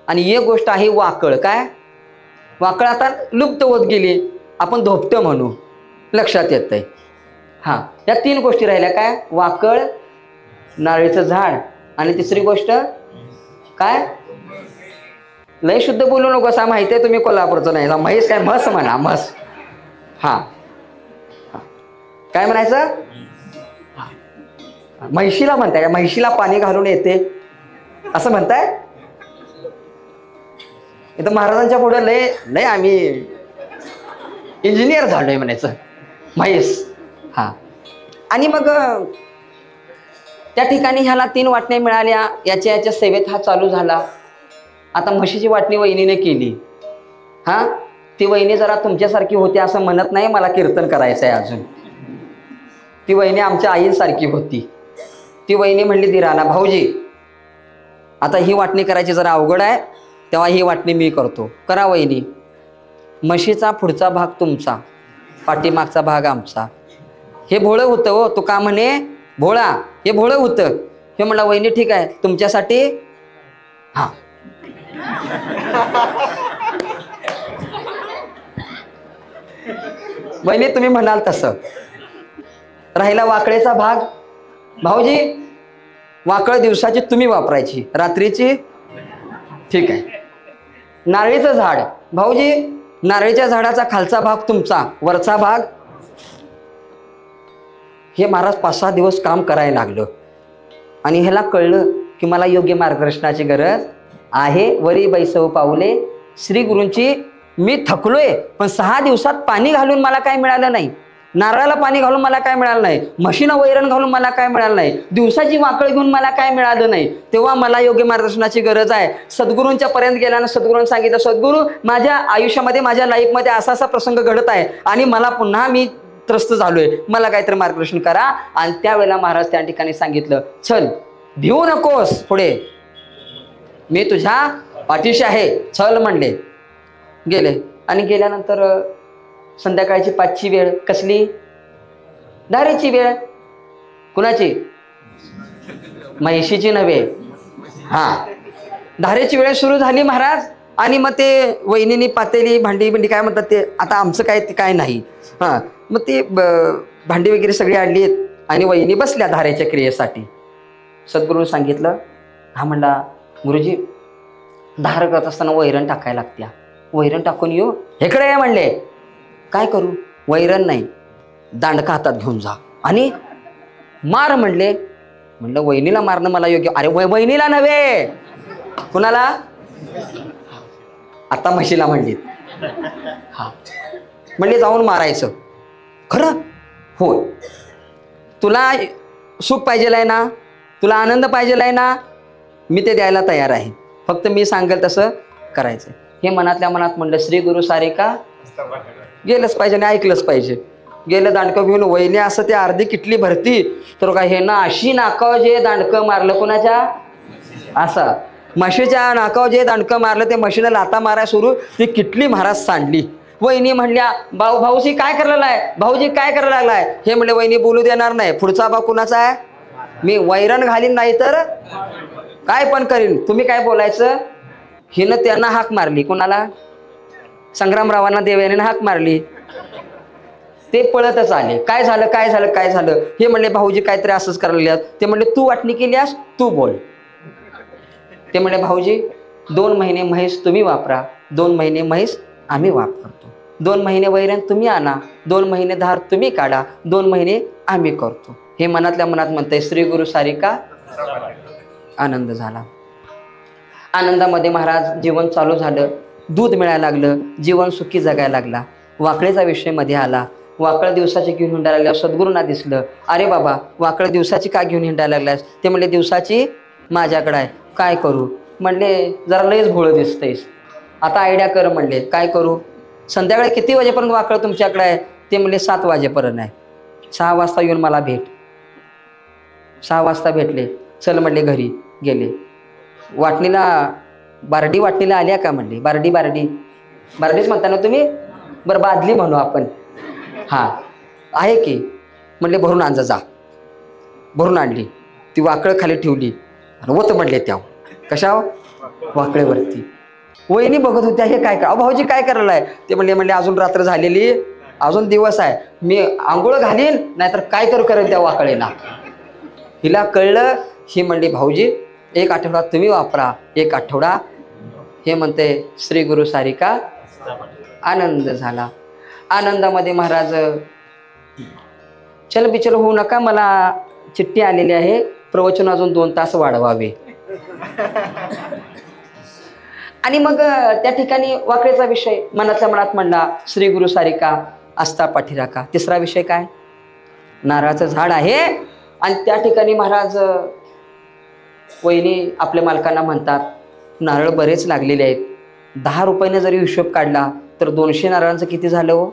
आणि एक गोष्ट आहे वाकळ. काय? वाकळ आता लुप्त होत गेली, आपण धोपटं म्हणू, लक्षात येतंय. हा, या 3 गोष्टी राहिल्या. काय? वाकळ, नारळीचं झाड आणि तिसरी गोष्ट काय? लय शुद्ध बोलू नको, असा माहिती आहे तुम्ही कोल्हापूरचं नाही. म्हैस काय? म्हस म्हणा, म्हस. हा, काय म्हणायचं? म्हैशीला म्हणताय का? म्हैशीला पाणी घालून येते असं म्हणताय? इथं महाराजांच्या पुढे लय आम्ही इंजिनियर झालोय म्हणायचं. म्हैस. हा. आणि मग त्या ठिकाणी ह्याला 3 वाटण्या मिळाल्या. याच्या सेवेत हा चालू झाला. आता म्हशीची वाटणी वहिनीने केली. हा, ती वहिनी जरा तुमच्यासारखी होती असं म्हणत नाही, मला कीर्तन करायचं आहे अजून. ती वहिनी आमच्या आईंसारखी होती. ती वहिनी म्हणली दिराला, भाऊजी आता ही वाटणी करायची जरा अवघड आहे, तेव्हा ही वाटणी मी करतो. करा वहिनी. म्हशीचा पुढचा भाग तुमचा, पाठीमागचा भाग आमचा. हे भोळं होतं हो, तू का म्हणे भोळा, हे भोळं होतं. हे म्हणला वहिनी ठीक आहे तुमच्यासाठी. हा. वहिनी तुम्ही म्हणाल तसं. राहिला वाकळेचा भाग. भाऊजी वाकळ दिवसाची तुम्ही वापरायची, रात्रीची ठीक आहे. नारळीचं झाड, भाऊजी नारळीच्या झाडाचा खालचा भाग तुमचा, वरचा भाग. हे महाराज 5-6 दिवस काम करायला लागलं आणि ह्याला कळलं की मला योग्य मार्गदर्शनाची गरज आहे. वरी बैसव पाऊले श्री गुरूंची. मी थकलोय, पण 6 दिवसात पाणी घालून मला काय मिळालं नाही, नारळाला पाणी घालून मला काय मिळालं नाही, म्हशीला वैरण घालून मला काय मिळालं नाही, दिवसाची वाकळ घेऊन मला काय मिळालं नाही. तेव्हा मला योग्य मार्गदर्शनाची गरज आहे. सद्गुरूंच्या पर्यंत गेल्यानं सद्गुरूंनी सांगितलं, सद्गुरू माझ्या आयुष्यामध्ये माझ्या लाईफमध्ये असा प्रसंग घडत आहे आणि मला पुन्हा मी त्रस्त झालोय, मला काहीतरी मार्गदर्शन करा. आणि त्यावेळेला महाराज त्या ठिकाणी सांगितलं, चल भिवू नकोस, पुढे मी तुझ्या पाठीशी आहे, चल म्हणले. गेले आणि गेल्यानंतर संध्याकाळची 5ची वेळ. कसली? धारेची वेळ. कुणाची? म्हैशीची नव्हे. हा, धारेची वेळ सुरू झाली महाराज. आणि मग ते वहिनीनी पातेली भांडी काय म्हणतात ते, आता आमचं काय नाही. हा, मग ते भांडी वगैरे सगळी आणली आणि वहिनी बसल्या धारेच्या क्रियेसाठी. सद्गुरूंनी सांगितलं. हा म्हणला गुरुजी धार करत असताना वैरण टाकायला लागत्या, वैरण टाकून येऊ. इकडे आहे म्हणले. काय करू? वैरण नाही, दांडका हातात घेऊन जा आणि मार म्हणले. म्हणलं वहिनीला मारणं मला योग्य? अरे वहिनीला नव्हे, कुणाला? आता म्हशीला म्हणली. हा, म्हणले जाऊन मारायचं. खरं? होय. तुला सुख पाहिजेल आहे ना, तुला आनंद पाहिजेल आहे ना, मी ते द्यायला तयार आहे, फक्त मी सांगेल तसं करायचं. हे मनातल्या मनात म्हणलं श्री गुरु सारे का गेलंच पाहिजे आणि ऐकलंच पाहिजे. गेलं दांडकं घेऊन. वहिनी असं ते अर्धी किटली भरती तर काय हे ना अशी नाकाव जे दांडकं मारलं. कोणाच्या? असं म्हशीच्या नाकाव जे दांडकं मारलं, ते म्हशीनं लाता मारायला सुरू, ती किटली महाराज सांडली. वहिनी म्हणल्या भाऊजी काय करायला आहे, भाऊजी काय करायला लागलाय. हे म्हणले वहिनी बोलू देणार नाही. पुढचा भाग कुणाचा आहे? मी वैरण घालीन नाही तर काय पण करीन. तुम्ही काय बोलायचं. हिनं त्यांना हाक मारली. कोणाला? संग्रामरावांना देवयानीनं हाक मारली. ते पळतच आले. काय झालं काय झालं काय झालं. हे म्हणले भाऊजी काहीतरी असंच करायला. ते म्हणले तू वाटणी केल्यास तू बोल. ते म्हणले भाऊजी 2 महिने म्हैस तुम्ही वापरा, 2 महिने म्हैस आम्ही वापरतो, 2 महिने वैरण तुम्ही आणा, 2 महिने धार तुम्ही काढा, 2 महिने आम्ही करतो. हे मनातल्या मनात म्हणतंय. श्री गुरु सारिका. आनंद झाला. आनंदामध्ये महाराज जीवन चालू झालं. दूध मिळायला लागलं. जीवन सुखी जगायला लागला. वाकळेचा विषय मध्ये आला. वाकळ दिवसाची घेऊन हिंडायला लागल्या. सद्गुरूंना दिसलं. अरे बाबा वाकळ दिवसाची का घेऊन हिंडायला लागल्यास. ते म्हणले दिवसाची माझ्याकडे आहे. काय करू. म्हणले जरा लयच भोळं दिसतंयस. आता आयडिया कर. म्हणले काय करू. संध्याकाळी किती वाजेपर्यंत वाकळ तुमच्याकडे आहे. ते म्हणले 7 वाजेपर्यंत आहे. 6 वाजता येऊन मला भेट. 6 वाजता भेटले. चल म्हणले घरी. गेले. वाटणीला बारडी वाटणीला आल्या का म्हणले. बारडीच म्हणता ना तुम्ही. बरं बादली म्हणू आपण. हा आहे की. म्हणले भरून आण जा. भरून आणली. ती वाकळ खाली ठेवली आणि वत म्हणले त्या कशा वाकळेवरती. वहिनी बघत होत्या हे काय करा. भाऊजी काय करायला आहे. ते म्हणले अजून रात्र झालेली, अजून दिवस आहे, मी आंघोळ घालीन नाहीतर काय करेल त्या वाकळेला. हिला कळलं. ही म्हणली भाऊजी 1 आठवडा तुम्ही वापरा, 1 आठवडा. हे म्हणते श्री गुरु सारिका. आनंद झाला. आनंदामध्ये महाराज चल बिचल होऊ नका, मला चिठ्ठी आलेली आहे, प्रवचन अजून 2 तास वाढवावे. आणि मग त्या ठिकाणी वाकळेचा विषय मनातल्या मनात म्हणला. श्री गुरु सारिका आस्था पाठीराखा. 3रा विषय काय. नारळाचं झाड आहे आणि त्या ठिकाणी महाराज वहिनी आपल्या मालकांना म्हणतात नारळ बरेच लागलेले आहेत. 10 रुपयाने जरी हिशोब काढला तर 200 नारळांचं किती झालं हो.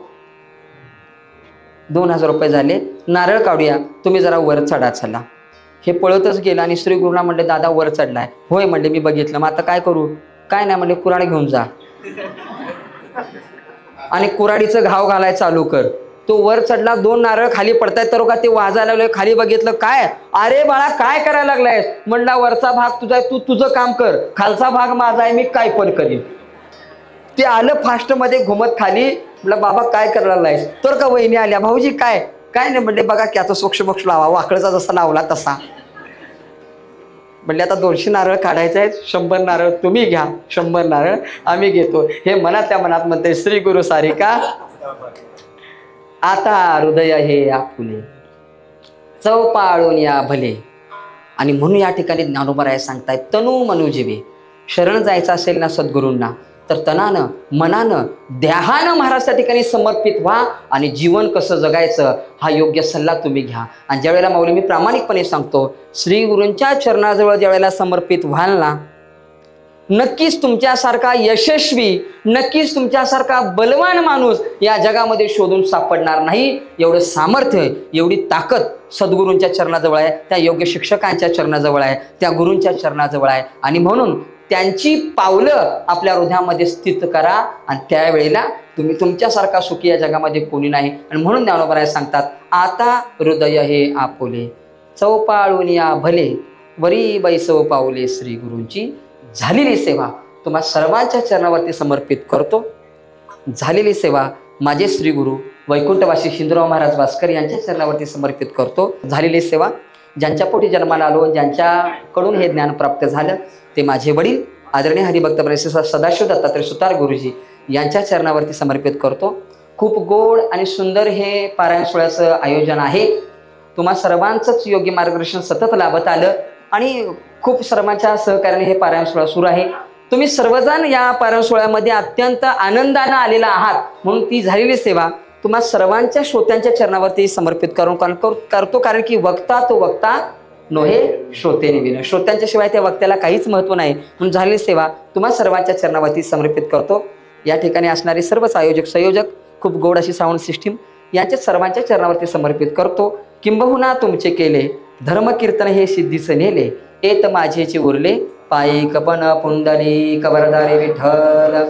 2000 रुपये झाले. नारळ काढूया, तुम्ही जरा वर चढा चला. हे पळतच गेला आणि श्री गुरुना म्हणले दादा वर चढलाय. होय म्हणले मी बघितलं. मग आता काय करू. काय नाही म्हणले कुऱ्हाड घेऊन जा आणि कुऱ्हाडीचं घाव घालाय चालू कर. तो वर चढला. 2 नारळ खाली पडतायत तर का ते वाजायला लागले. खाली बघितलं काय. अरे बाळा काय करायला लागलायस. म्हणला वरचा भाग तुझा आहे, तू तुझं काम कर, खालचा भाग माझा आहे, मी काय पण करीन. ते आलं फास्ट मध्ये घुमत खाली. म्हटलं बाबा काय करायला लागलायस. तर का वहिनी आल्या. भाऊजी काय नाही म्हणले बघा की आता सोक्ष मोक्ष लावा. वाकळचा जसा लावला तसा. म्हणले आता 200 नारळ काढायचे आहेत, 100 नारळ तुम्ही घ्या, 100 नारळ आम्ही घेतो. हे मनातल्या मनात म्हणते श्री गुरु सारिका. आता हृदय हे आपुले चव पाळून या भले. आणि म्हणून या ठिकाणी ज्ञानोबा सांगतायत तनु मनु जीवे. शरण जायचं असेल ना सद्गुरूंना तर तनानं मनानं देहानं महाराज त्या ठिकाणी समर्पित व्हा आणि जीवन कसं जगायचं हा योग्य सल्ला तुम्ही घ्या. आणि ज्या वेळेला माऊली मी प्रामाणिकपणे सांगतो श्री गुरूंच्या चरणाजवळ ज्या वेळेला समर्पित व्हाल ना नक्कीच तुमच्यासारखा यशस्वी, नक्कीच तुमच्यासारखा बलवान माणूस या जगामध्ये शोधून सापडणार नाही. एवढं सामर्थ्य, एवढी ताकद सद्गुरूंच्या चरणाजवळ आहे, त्या योग्य शिक्षकांच्या चरणाजवळ आहे, त्या गुरूंच्या चरणाजवळ आहे. आणि म्हणून त्यांची पावलं आपल्या हृदयामध्ये स्थित करा आणि त्यावेळेला तुम्ही तुमच्यासारखा सुखी या जगामध्ये कोणी नाही. आणि म्हणून ज्ञानोबा सांगतात आता हृदय हे आपुले चौपाळून या भले वरी बैसव पावले. श्री गुरूंची झालेली सेवा तुम्हा सर्वांच्या चरणावरती समर्पित करतो. झालेली सेवा माझे श्री गुरु वैकुंठवासी शिंदूराव महाराज वास्कर यांच्या चरणावरती समर्पित करतो. झालेली सेवा ज्यांच्या पोटी जन्माला आलो, ज्यांच्याकडून हे ज्ञान प्राप्त झालं ते माझे वडील आदरणीय हरिभक्त प्रेषित सदाशिव दत्तात्रय सुतार गुरुजी यांच्या चरणावरती समर्पित करतो. खूप गोड आणि सुंदर हे पारायण सोहळ्याचं आयोजन आहे. तुम्हा सर्वांचंच योग्य मार्गदर्शन सतत लाभत आलं आणि खूप सर्वांच्या सहकार्याने हे पारायण सोहळा सुरू आहे. तुम्ही सर्वजण या पारायण सोहळ्यामध्ये अत्यंत आनंदानं आलेला आहात म्हणून ती झालेली सेवा तुम्हा सर्वांच्या श्रोत्यांच्या चरणावरती समर्पित करतो. कारण की वक्ता तो वक्ता नोहे श्रोते निविन. श्रोत्यांच्या शिवाय त्या वक्त्याला काहीच महत्व नाही म्हणून झालेली सेवा तुम्हा सर्वांच्या चरणावरती समर्पित करतो. या ठिकाणी असणारे सर्वच आयोजक संयोजक खूप गोड अशी साऊंड सिस्टीम यांच्या सर्वांच्या चरणावरती समर्पित करतो. किंबहुना तुमचे केले धर्मकीर्तन हे सिद्धीचे नेले येत माझेचे उरले पायी कपन पुंडली कबरदारी विठ्ठल.